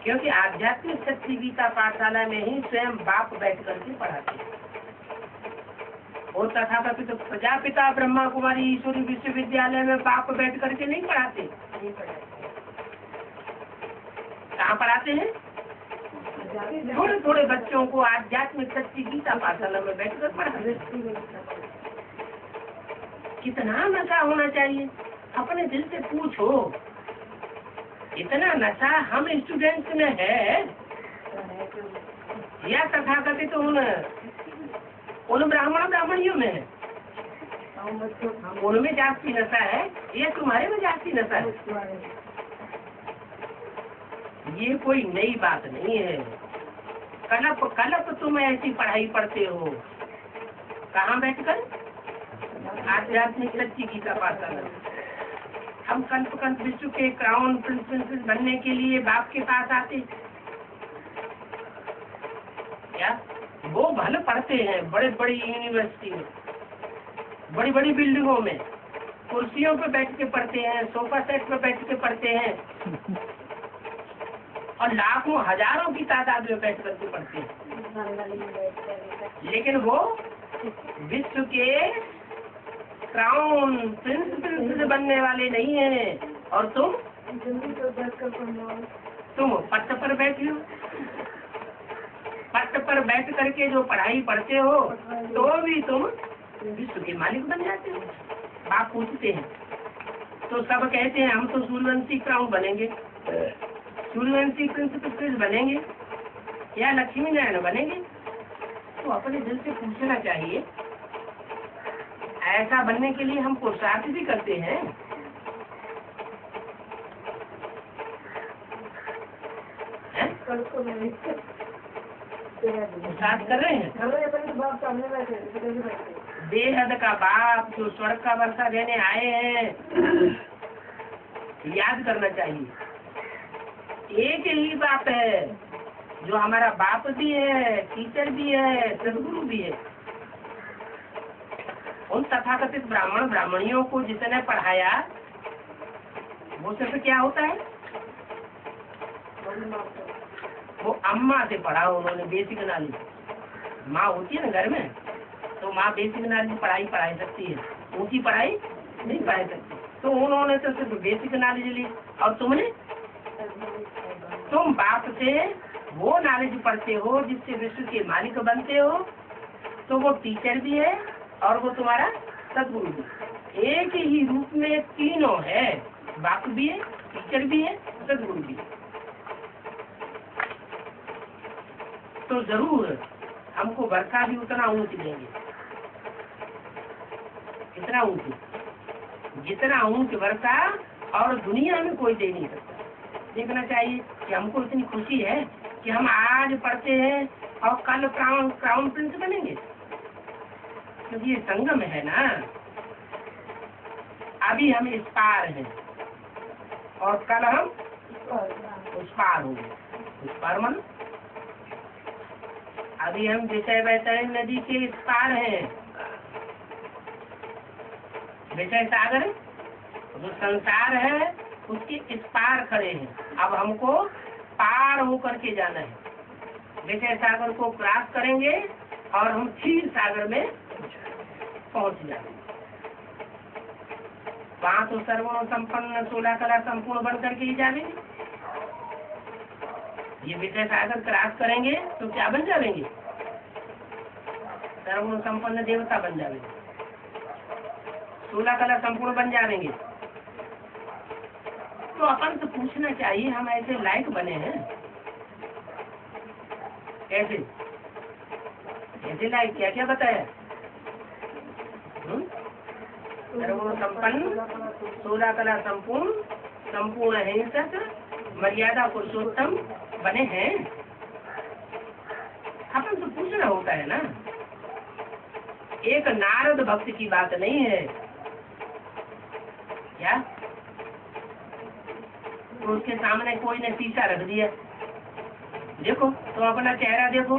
क्योंकि आध्यात्मिक सच्ची गीता पाठशाला में ही स्वयं बाप बैठ करके पढ़ाते हैं। और तथाकथित तो प्रजापिता ब्रह्मा कुमारी ईश्वरी विश्वविद्यालय में बाप बैठ करके नहीं पढ़ाते। कहाँ पढ़ाते हैं? थोड़े थोड़े बच्चों को आध्यात्मिक सच्ची गीता पाठशाला में बैठकर पढ़ाते। कितना नशा होना चाहिए? अपने दिल से पूछो, इतना नशा हम स्टूडेंट्स में है या तथाकथित उन ब्राह्मणियों में है? उनमें जास्ती नशा है या तुम्हारे में जास्ती नशा है? ये कोई नई बात नहीं है। कलप तुम ऐसी पढ़ाई पढ़ते हो। कहाँ बैठकर? आध्यात्मिक सच्ची गीता पाठशाला। हम कल्प विश्व के क्राउन प्रिंसेस बनने के लिए बाप के पास आते क्या? वो भले पढ़ते हैं बड़े बड़ी यूनिवर्सिटी में, बड़ी बड़ी बिल्डिंगों में, कुर्सियों पे बैठ के पढ़ते हैं, सोफा सेट पे बैठ के पढ़ते हैं और लाखों हजारों की तादाद में बैठ करके पढ़ते हैं। लेकिन वो विश्व के क्राउन प्रिंसेस बनने वाले नहीं हैं। और तुम पट्ट पर बैठे हो। पट्ट पर बैठ करके जो पढ़ाई पढ़ते हो तो भी तुम विश्व के मालिक बन जाते हो। बाप पूछते हैं तो सब कहते हैं हम तो सूर्यवंशी क्राउन बनेंगे, सूर्यवंशी प्रिंसेस बनेंगे या लक्ष्मी नारायण बनेंगे। तो अपने दिल से पूछना चाहिए, ऐसा बनने के लिए हम पुरुषार्थ भी करते हैं। पुरुषार्थ कर रहे हैं। बेहद का बाप जो स्वर्ग का वर्षा देने आए हैं, याद करना चाहिए एक ही बाप है जो हमारा बाप भी है, टीचर भी है, सदगुरु भी है। उन तथाकथित ब्राह्मण ब्राह्मणियों को जिसने पढ़ाया वो सिर्फ क्या होता है? वो अम्मा से पढ़ा उन्होंने, बेसिक नॉलेज। माँ होती है ना घर में, तो माँ बेसिक नॉलेज पढ़ाई सकती है, ऊंची पढ़ाई नहीं पढ़ा सकती। तो उन्होंने तो सिर्फ बेसिक नॉलेज ली। और तुम बाप से वो नॉलेज पढ़ते हो जिससे विश्व के मालिक बनते हो। तो वो टीचर भी है और वो तुम्हारा सदगुरु भी। एक ही रूप में तीनों है, बाप भी है, टीचर भी है, सदगुरु भी है। तो जरूर हमको वर्षा भी उतना ऊंच देंगे। कितना ऊंच? जितना ऊंच वर्षा और दुनिया में कोई दे नहीं सकता। देखना चाहिए कि हमको इतनी खुशी है कि हम आज पढ़ते हैं और कल क्राउन प्रिंस बनेंगे, क्योंकि ये संगम है ना। अभी हम इस पार हैं और कल हम उस पार होंगे। उस पार मन अभी हम विषय वैतरण नदी के इस पार हैं, विषय सागर जो संसार है उसके इस पार खड़े हैं। अब हमको पार होकर के जाना है। विषय सागर को क्रॉस करेंगे और हम क्षीर सागर में पहुंच जाएंगे। वहां तो सर्वगुण संपन्न 16 कला संपूर्ण बन करके ही जाएंगे। ये विषय सागर क्रॉस करेंगे तो क्या बन जाएंगे? सर्वगुण संपन्न देवता बन जाएंगे, 16 कला संपूर्ण बन जाएंगे। तो अपन से पूछना चाहिए हम ऐसे लायक बने हैं कैसे? ऐसे लायक क्या क्या बताया? सर्वगुण संपन्न 16 कला संपूर्ण संपूर्ण अहिंसक मर्यादा पुरुषोत्तम बने हैं। अपन से पूछना होता है ना। एक नारद भक्त की बात नहीं है क्या? तो उसके सामने कोई ने शीशा रख दिया, देखो तुम अपना चेहरा देखो,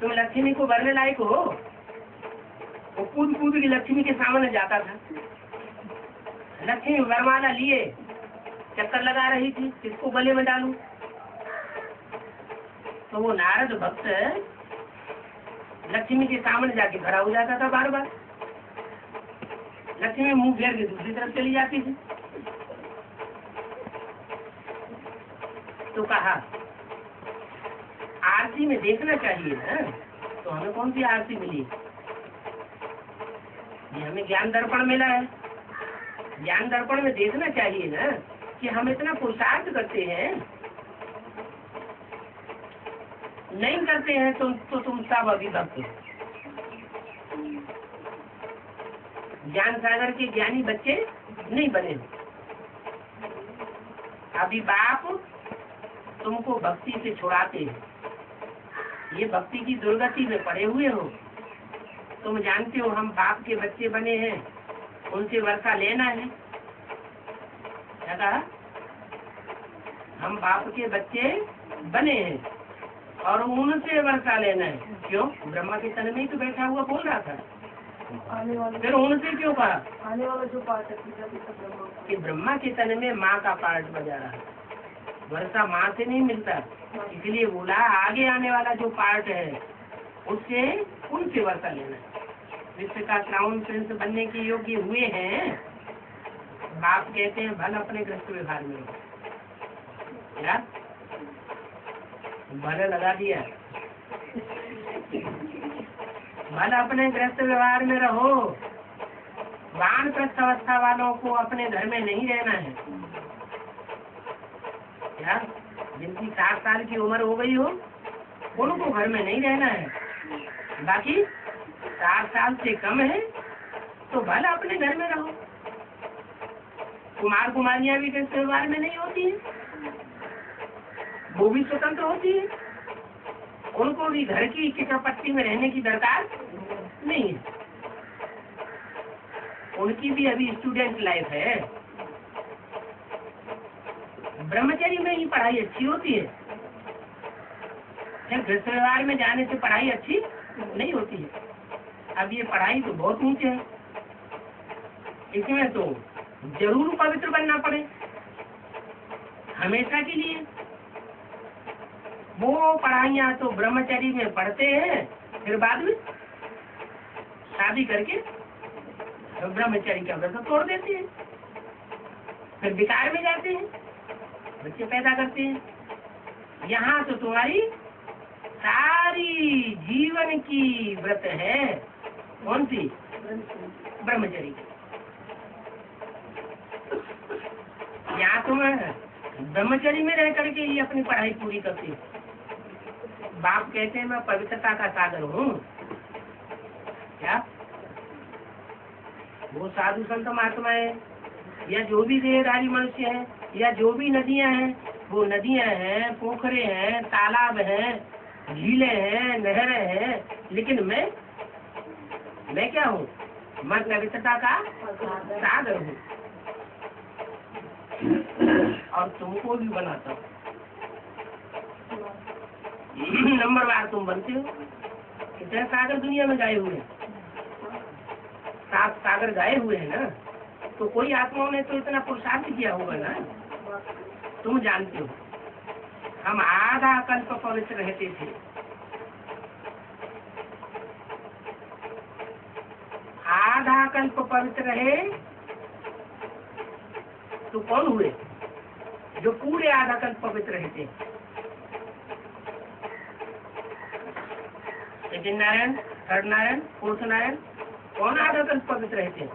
तुम लक्ष्मी को भरने लायक हो। वो कूद कूद की लक्ष्मी के सामने जाता था। लक्ष्मी वरमाला लिए चक्कर लगा रही थी, किसको गले में डालूं? तो वो नारद भक्त लक्ष्मी के सामने जाके खड़ा हो जाता था बार बार। लक्ष्मी मुंह घेर के दूसरी तरफ चली जाती थी। तो कहा आरती में देखना चाहिए ना। तो हमें कौन सी आरती मिली? ये हमें ज्ञान दर्पण मिला है। ज्ञान दर्पण में देखना चाहिए ना कि हम इतना पुरुषार्थ करते हैं, नहीं करते हैं तो तुम सब अभिभक्त हो। ज्ञान सागर के ज्ञानी बच्चे नहीं बने हो। अभी बाप तुमको भक्ति से छुड़ाते हैं। ये भक्ति की दुर्गति में पड़े हुए हो। तुम जानते हो हम बाप के बच्चे बने हैं, उनसे वर्षा लेना है। क्या कहा? हम बाप के बच्चे बने हैं और उनसे वर्षा लेना है। क्यों? ब्रह्मा के तन में ही तो बैठा हुआ बोल रहा था। आने वाले फिर उनसे क्यों कहा? आने वाला जो पार्ट है ब्रह्मा कि ब्रह्मा के तन में माँ का पार्ट बजा रहा है। वर्षा माँ से नहीं मिलता, इसलिए बोला आगे आने वाला जो पार्ट है उससे उनसे वर्षा लेना है। विश्व का क्राउन प्रिंस बनने के योग्य हुए हैं। बाप कहते हैं भल अपने ग्रस्त व्यवहार में रहो। क्या भले लगा दिया? भल अपने ग्रस्त व्यवहार में रहो। वानप्रस्थ अवस्था वालों को अपने घर में नहीं रहना है। क्या? जिनकी 60 साल की उम्र हो गई हो उनको घर में नहीं रहना है। बाकी 60 साल से कम है तो भला अपने घर में रहो। कुमार कुमारियां भी ग्रस्त व्यवहार में नहीं होती है, वो भी स्वतंत्र होती है। उनको भी घर की चित्रपट्टी में रहने की दरकार नहीं है। उनकी भी अभी स्टूडेंट लाइफ है। ब्रह्मचर्य में ही पढ़ाई अच्छी होती है। ग्रस्त व्यवहार में जाने से पढ़ाई अच्छी नहीं होती है। अब ये पढ़ाई तो बहुत ऊंचे है, इसमें तो जरूर पवित्र बनना पड़े हमेशा के लिए। वो पढ़ाइयाँ तो ब्रह्मचर्य में पढ़ते हैं, फिर बाद में शादी करके ब्रह्मचर्य का व्रत तोड़ देते हैं, फिर विकार में जाते हैं, बच्चे पैदा करते हैं। यहाँ तो तुम्हारी सारी जीवन की व्रत है। कौन सी? ब्रह्मचर्य की। यहाँ तुम ब्रह्मचर्य में रह करके ही अपनी पढ़ाई पूरी करते हो। बाप कहते हैं मैं पवित्रता का सागर हूँ। क्या वो साधु संत महात्मा है या जो भी देहधारी मनुष्य है या जो भी नदियां हैं, वो नदियां हैं, पोखरे हैं, तालाब हैं, झीलें हैं, नहरें हैं, लेकिन मैं क्या हूँ? मैं पवित्रता का सागर हूँ और तुमको भी बनाता हूँ। नंबरवार तुम बनते हो। कितने सागर दुनिया में गाए हुए हैं? 7 सागर गाए हुए हैं ना। तो कोई आत्माओं ने तो इतना पुरुषार्थ किया होगा ना। तुम जानते हो हम आधा कल्प पवित्र रहते थे, आधा कल्प पवित्र रहे तो कौन हुए? जो पूरे आधा कल्प पवित्र रहते। Second Narayan, third Narayan, fourth Narayan, कौन आधा कल्प पवित्र रहते?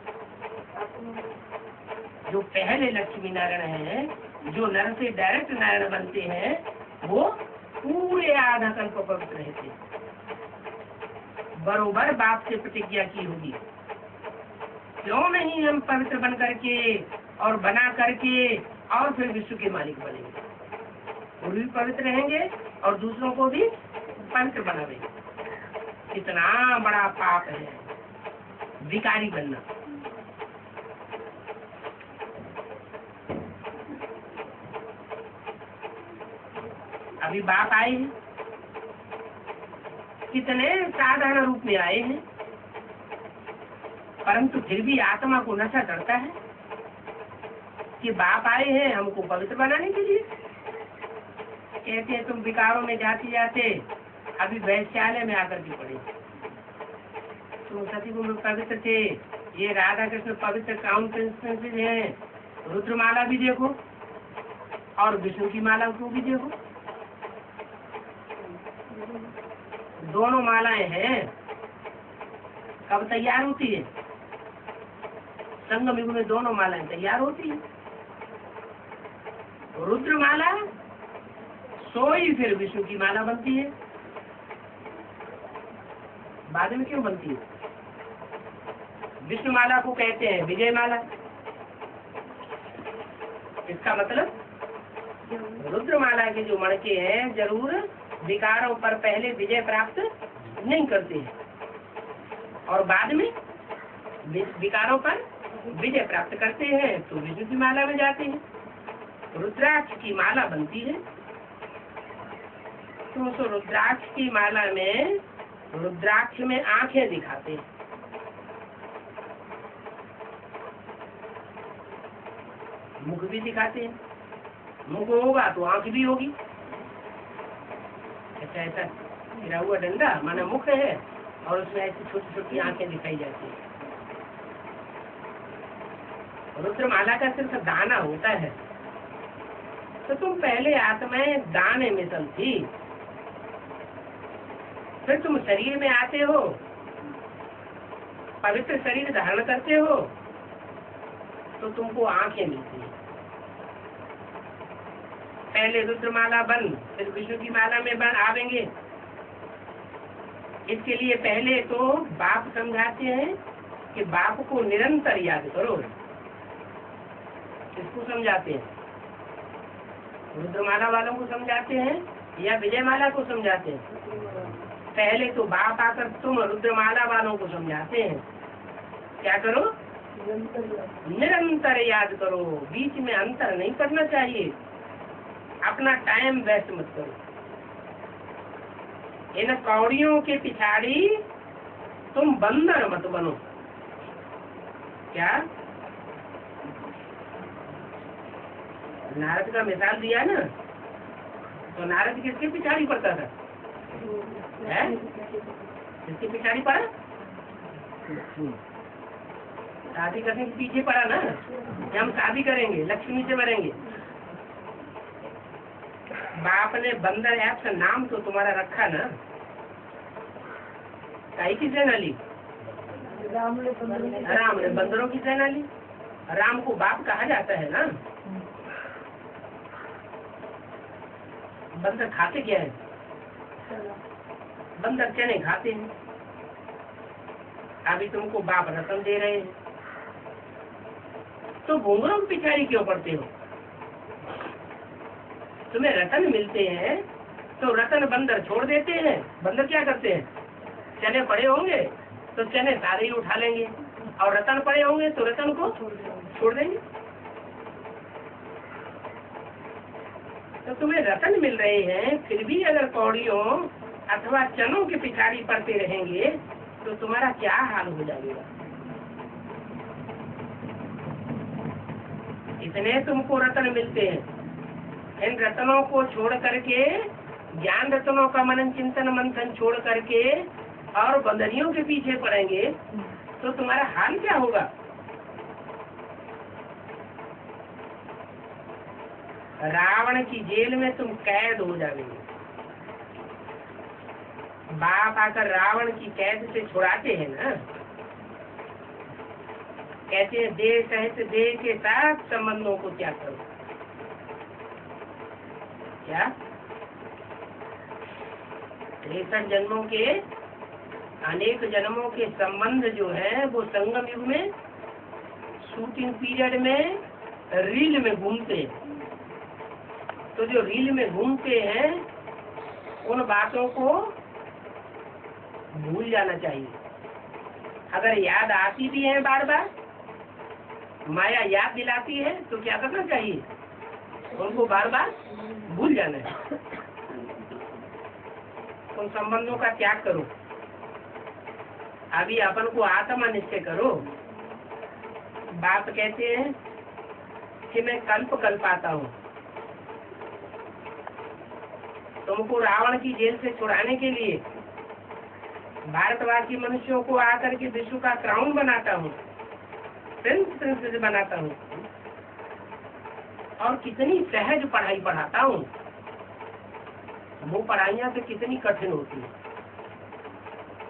जो पहले लक्ष्मी नारायण हैं, जो नर से डायरेक्ट नारायण बनते हैं, वो पूरे आधा कल्प पवित्र रहते। बरोबर बाप से प्रतिज्ञा की होगी, क्यों नहीं हम पवित्र बन करके और बना करके और फिर विश्व के मालिक बनेंगे। वो भी पवित्र रहेंगे और दूसरों को भी पवित्र बनावेंगे। कितना बड़ा पाप है भिखारी बनना। अभी बाप आए हैं, कितने साधारण रूप में आए हैं, परंतु फिर भी आत्मा को नशा चढ़ता है कि बाप आए हैं हमको पवित्र बनाने के लिए। कहते हैं तुम विकारों में जाते जाते अभी वैश्यालय में आकर के पड़े। तुम सतीगुरु में पवित्र थे, ये राधा कृष्ण पवित्र काउंटेंसेस हैं। रुद्रमाला भी देखो और विष्णु की माला को भी देखो, दोनों मालाएं हैं। कब तैयार होती है? संगम युग में दोनों मालाएं तैयार होती है। रुद्रमाला सोई फिर विष्णु की माला बनती है। बाद में क्यों बनती है? विष्णु माला को कहते हैं विजय माला। इसका मतलब रुद्रमाला के जो मणके हैं जरूर विकारों पर पहले विजय प्राप्त नहीं करते हैं और बाद में विकारों पर विजय प्राप्त करते हैं तो विष्णु की माला में जाते हैं। रुद्राक्ष की माला बनती है तो उस रुद्राक्ष की माला में रुद्राक्ष में आंखें दिखाते हैं। मुख भी दिखाते हैं, मुख होगा तो आंख भी होगी। ऐसा ऐसा गिरा हुआ डंडा माना मुख है और उसमें ऐसी छोटी छोटी आंखें दिखाई जाती है। रुद्रमाला का सिर्फ दाना होता है। तो तुम पहले आत्माएं दाने में सब थी, फिर तुम शरीर में आते हो, पवित्र शरीर धारण करते हो तो तुमको आंखें मिलती है। पहले रुद्रमाला बन फिर विष्णु की माला में बन आवेंगे। इसके लिए पहले तो बाप समझाते हैं कि बाप को निरंतर याद करो। इसको समझाते हैं, रुद्रमाला वालों को समझाते हैं या विजयमाला को समझाते हैं? पहले तो बाप आकर तुम रुद्रमाला वालों को समझाते हैं क्या करो? निरंतर याद करो, बीच में अंतर नहीं करना चाहिए, अपना टाइम वेस्ट मत करो। इन कौड़ियों के पिछाड़ी तुम बंदर मत बनो। क्या नारद का मिसाल दिया ना, तो नारद किसके पिछाड़ी पड़ता था? किसके पिछाड़ी पड़ा? शादी करने के पीछे पड़ा ना कि हम शादी करेंगे, लक्ष्मी से मरेंगे। बाप ने बंदर ऐप का नाम तो तुम्हारा रखा ना, काई की सेना ली? राम ने बंदरों की सेना ली। राम को बाप कहा जाता है ना। बंदर खाते क्या है? बंदर चने खाते हैं। अभी तुमको बाप रतन दे रहे हैं, तो घुंघरों की पिछाड़ी क्यों पड़ते हो? तुम्हें रतन मिलते हैं तो रतन बंदर छोड़ देते हैं। बंदर क्या करते हैं? चने पड़े होंगे तो चने सारे ही उठा लेंगे, और रतन पड़े होंगे तो रतन को छोड़ देंगे। तो तुम्हें रतन मिल रहे हैं, फिर भी अगर कौड़ियों अथवा चनों के पिछाड़ी पड़ते रहेंगे तो तुम्हारा क्या हाल हो जाएगा? इतने तुमको रतन मिलते हैं, इन रत्नों को छोड़ करके, ज्ञान रत्नों का मनन चिंतन मंथन छोड़ करके और बंदरियों के पीछे पड़ेंगे तो तुम्हारा हाल क्या होगा? रावण की जेल में तुम कैद हो जाओगे। बाप आकर रावण की कैद से छुड़ाते हैं ना, कहते हैं देह सहित देह के साथ संबंधों को त्याग करो। क्या 63 जन्मों के, अनेक जन्मों के संबंध जो है वो संगम युग में शूटिंग पीरियड में रील में घूमते हैं। तो जो रील में घूमते हैं उन बातों को भूल जाना चाहिए। अगर याद आती भी है बार बार, माया याद दिलाती है, तो क्या करना चाहिए? उनको बार बार भूल जाना है। उन संबंधों का त्याग करो। अभी अपन को आत्मा निश्चय करो। बाप कहते हैं कि मैं कल्प कल्प आता हूँ। तुमको रावण की जेल से छुड़ाने के लिए भारतवासी मनुष्यों को आकर के विश्व का क्राउन बनाता हूँ, प्रिंस बनाता हूँ, और कितनी सहज पढ़ाई पढ़ाता हूँ। वो पढ़ाइयाँ तो कितनी कठिन होती है।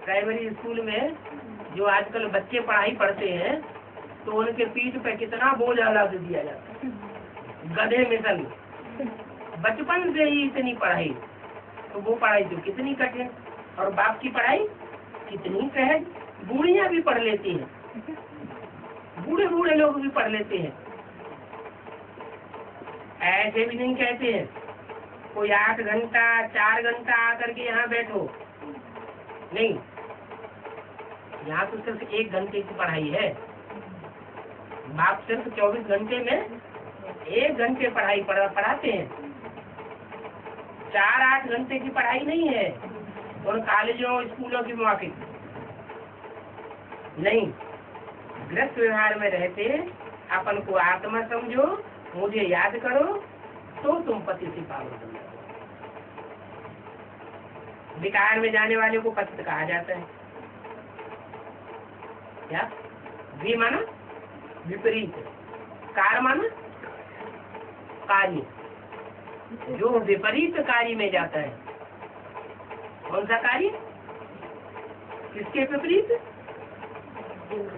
प्राइमरी स्कूल में जो आजकल बच्चे पढ़ाई पढ़ते हैं तो उनके पीठ पे कितना बोझ अलग दिया जाता है, गधे मिसल। बचपन से ही इतनी पढ़ाई, तो वो पढ़ाई तो कितनी कठिन, और बाप की पढ़ाई कितनी सहज। बूढ़ियां भी पढ़ लेती हैं, बूढ़े बूढ़े लोग भी पढ़ लेते हैं। ऐसे भी नहीं कहते हैं कोई 8 घंटा 4 घंटा आकर के यहाँ बैठो, नहीं। यहाँ तो सिर्फ 1 घंटे की पढ़ाई है। बाप सिर्फ 24 घंटे में 1 घंटे पढ़ाई पढ़ाते हैं। 4-8 घंटे की पढ़ाई नहीं है और कॉलेजों स्कूलों की मुआफिक नहीं। गृहस्थ व्यवहार में रहते अपन को आत्मा समझो, मुझे याद करो, तो तुम पति से पावन बन जाओ। विकार में जाने वाले को पतित कहा जाता है। क्या? भी माना विपरीत, कार माना कार्य। जो विपरीत कार्य में जाता है, कौन सा कार्य? किसके विपरीत?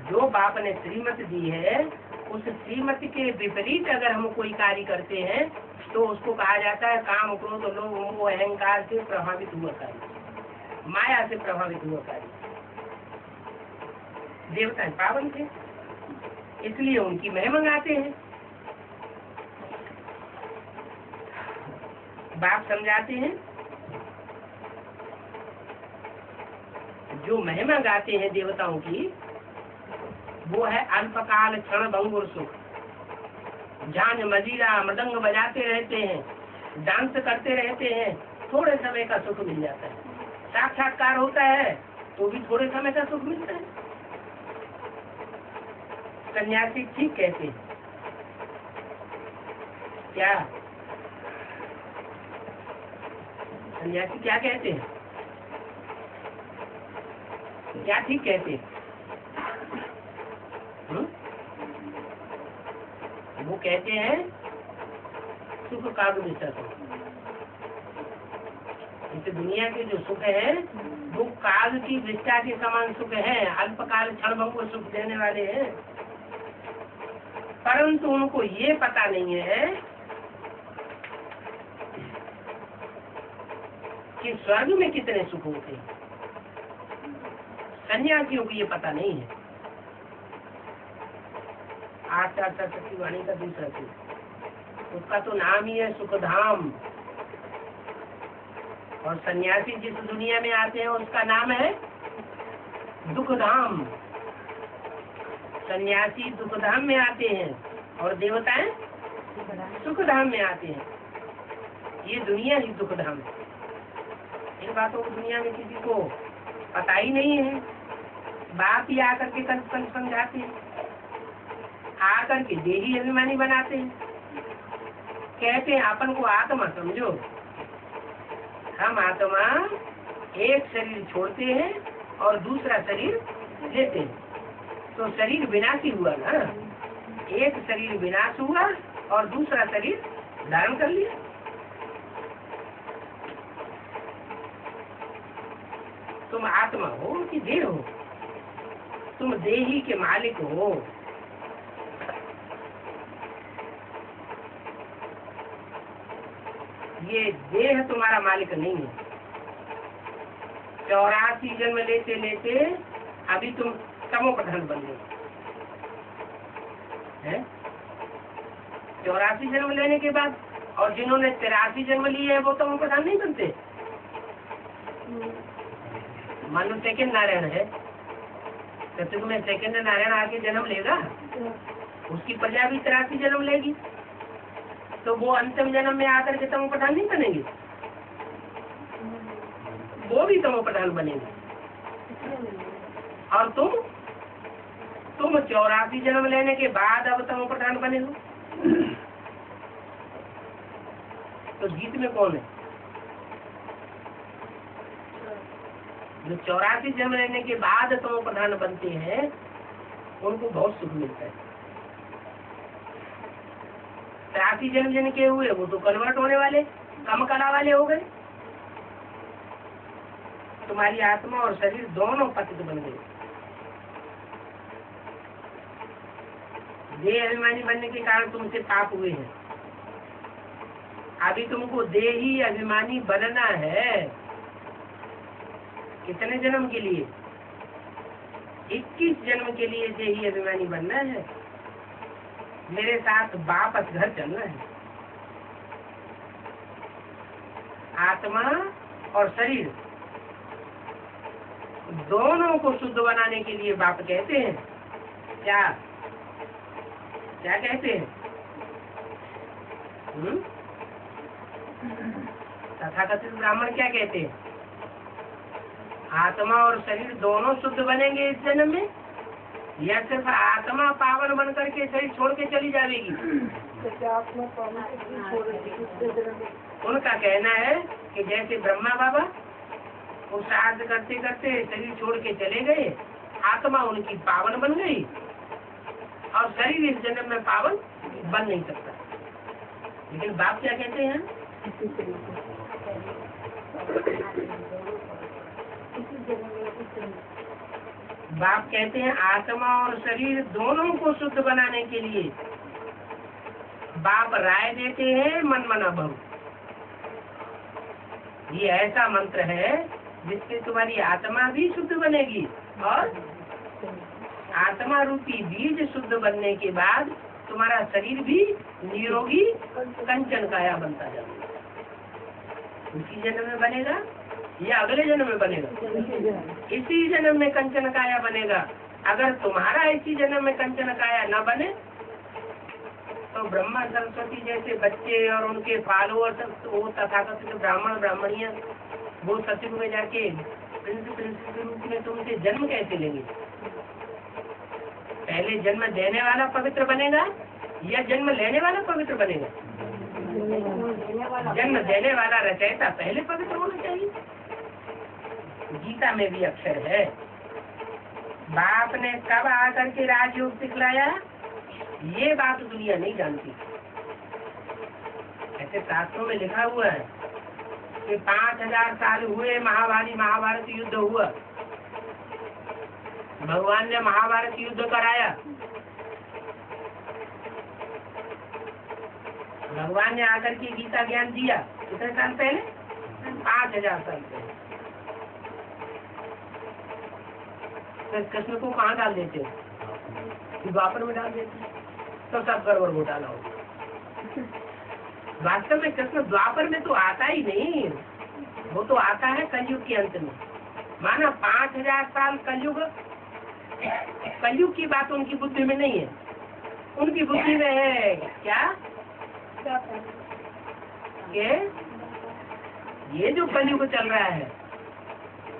जो बाप ने श्रीमत दी है, उस श्रीमत के विपरीत अगर हम कोई कार्य करते हैं तो उसको कहा जाता है काम, क्रोध, लोभ, मोह, अहंकार से प्रभावित हुआ कार्य, माया से प्रभावित हुआ कार्य। देवता पावन थे, इसलिए उनकी महिमा गाते हैं। बाप समझाते हैं जो महिमा गाते हैं देवताओं की, वो है अल्पकाल क्षण भंगुर सुख। झांझ मजीरा मृदंग बजाते रहते हैं, डांस करते रहते हैं, थोड़े समय का सुख मिल जाता है। साक्षात्कार होता है तो भी थोड़े समय का सुख मिलता है। सन्यासी ठीक कहते हैं। क्या सन्यासी क्या कहते हैं? क्या ठीक कहते हैं? वो कहते हैं सुख काग विषय। इस दुनिया के जो सुख है वो काग की विष्ठा के समान सुख है, अल्पकाल क्षण को सुख देने वाले हैं। परंतु उनको ये पता नहीं है कि स्वर्ग में कितने सुख होते हैं। सन्यासियों को ये पता नहीं है। 8 वाणी का दूसरा सूत्र, उसका तो नाम ही है सुखधाम। और सन्यासी जिस दुनिया में आते हैं उसका नाम है दुखधाम। सन्यासी दुखधाम में आते हैं और देवताएं सुखधाम में आते हैं। ये दुनिया ही दुखधाम है। इन बातों को दुनिया में किसी को पता ही नहीं है। बाप ही आकर के कल समझाते हैं, आकर के देही अभिमानी बनाते हैं, कहते हैं अपन को आत्मा समझो। हम आत्मा एक शरीर छोड़ते हैं और दूसरा शरीर लेते हैं, तो शरीर विनाशी हुआ ना। एक शरीर विनाश हुआ और दूसरा शरीर धारण कर लिया। तुम आत्मा हो कि देह हो? तुम देही के मालिक हो। ये देह तुम्हारा मालिक नहीं है। 84 जन्म लेते लेते अभी तुम तमो प्रधान बन गए। 84 जन्म लेने के बाद, और जिन्होंने 83 जन्म लिए हैं वो तमो प्रधान नहीं बनते। मान लो सेकंड नारायण है, सतयुग में सेकंड नारायण आके जन्म लेगा, उसकी प्रजा भी 83 जन्म लेगी, तो वो अंतिम जन्म में आकर के तमो प्रधान नहीं बनेंगे, वो भी तमो प्रधान बनेंगे। और तुम 84 जन्म लेने के बाद अब तमो प्रधान बने हो, तो जीत में कौन है? जो 84 जन्म लेने के बाद तमो प्रधान बनते हैं उनको बहुत सुख मिलता है। 83 जन्म जिनके हुए वो तो कन्वर्ट होने वाले, कम कला वाले हो गए। तुम्हारी आत्मा और शरीर दोनों पतित बन गए। देह अभिमानी बनने के कारण तुमसे पाप हुए हैं। अभी तुमको देही अभिमानी बनना है। कितने जन्म के लिए? 21 जन्म के लिए देही अभिमानी बनना है। मेरे साथ वापस घर चलना है। आत्मा और शरीर दोनों को शुद्ध बनाने के लिए बाप कहते हैं क्या क्या कहते हैं? तथाकथित ब्राह्मण क्या कहते हैं? आत्मा और शरीर दोनों शुद्ध बनेंगे इस जन्म में, या सिर्फ आत्मा पावन बन करके शरीर छोड़ के चली जाएगी? उनका कहना है कि जैसे ब्रह्मा बाबा वो श्राद्ध करते करते शरीर छोड़ के चले गए, आत्मा उनकी पावन बन गई और शरीर इस जन्म में पावन बन नहीं सकता। लेकिन बाप क्या कहते हैं? बाप कहते हैं आत्मा और शरीर दोनों को शुद्ध बनाने के लिए बाप राय देते हैं मन मना बहु। ये ऐसा मंत्र है जिससे तुम्हारी आत्मा भी शुद्ध बनेगी और आत्मा रूपी बीज शुद्ध बनने के बाद तुम्हारा शरीर भी निरोगी कंचन काया बनता जाएगा। इसी जन्म में बनेगा या अगले जन्म में बनेगा? इसी जन्म में कंचन काया बनेगा। अगर तुम्हारा इसी जन्म में कंचन काया न बने तो ब्रह्मा सरस्वती जैसे बच्चे और उनके फॉलोअर्स, वो तथाकथित ब्राह्मण ब्राह्मणियां, वो सत्युग में जाके प्रिंस के रूप में तुमसे जन्म कैसे लेंगे? पहले जन्म देने वाला पवित्र बनेगा या जन्म लेने वाला पवित्र बनेगा? जन्म देने वाला रचयिता पहले पवित्र होना चाहिए। गीता में भी अक्षर है, बाप ने कब आकर के राजयोग सिखलाया, ये बात दुनिया नहीं जानती। ऐसे शास्त्रों में लिखा हुआ है कि 5000 साल हुए महाभारत युद्ध हुआ, भगवान ने महाभारत युद्ध कराया। भगवान ने आकर के गीता ज्ञान दिया कितने साल पहले? 5000 साल पहले। तो कृष्ण को कहाँ डाल देते हो? द्वापर में डाल देते, तो सब गड़बड़ घोटाला हो। वास्तव में कृष्ण द्वापर में तो आता ही नहीं, वो तो आता है कलयुग के अंत में। माना 5000 साल कलयुग, कलयुग की बात उनकी बुद्धि में नहीं है। उनकी बुद्धि में है क्या कि ये जो कलयुग चल रहा है,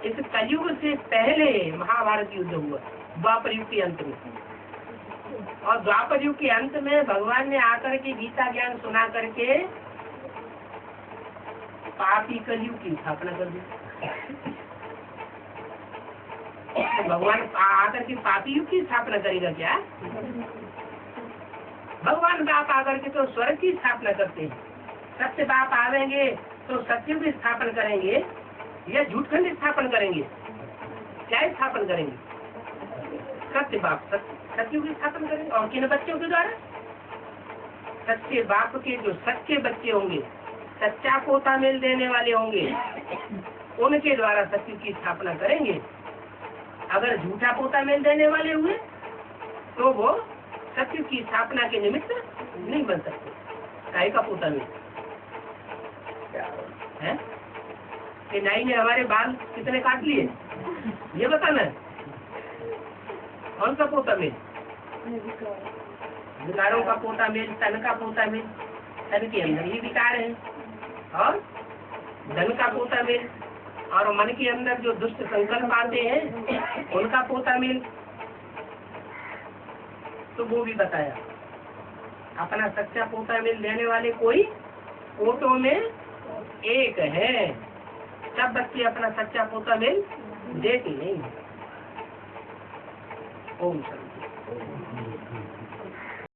इस कलयुग से पहले महाभारत युद्ध हुआ द्वापर युग के अंत में। और द्वापर युग के अंत में भगवान ने आकर के गीता ज्ञान सुना करके पापी कलयुग की स्थापना कर दी। तो भगवान आकर के पापी युग की स्थापना करेगा क्या? भगवान बाप आकर के तो स्वर्ग की स्थापना करते हैं। सत्य बाप आवेंगे तो सत्युग की स्थापना करेंगे या झूठखंड स्थापन करेंगे? क्या स्थापन करेंगे? सत्य बाप सत्युग की स्थापना करेंगे। और किन बच्चों के द्वारा? सच्चे बाप के जो सच्चे बच्चे होंगे, सच्चा पोता मेल देने वाले होंगे, उनके द्वारा सत्युग की स्थापना करेंगे। अगर झूठा पोता मेल देने वाले हुए तो वो सत्युग की स्थापना के निमित्त नहीं बन सकते। काहे का पोता मेल है कि नाई ने हमारे बाल कितने काट लिए, ये बताना है। कौन सा पोता मेल? विकारों का पोता मेल, तन का पोता मेल। तन के अंदर ही विकार है। और धन का पोता मेल, और मन के अंदर जो दुष्ट संकल्प आते हैं उनका पोता मेल, तो वो भी बताया। अपना सच्चा पोता मेल देने वाले कोई पोतों में एक है। सब बच्चे अपना सच्चा पोता मेल देते नहीं। ओम शांति।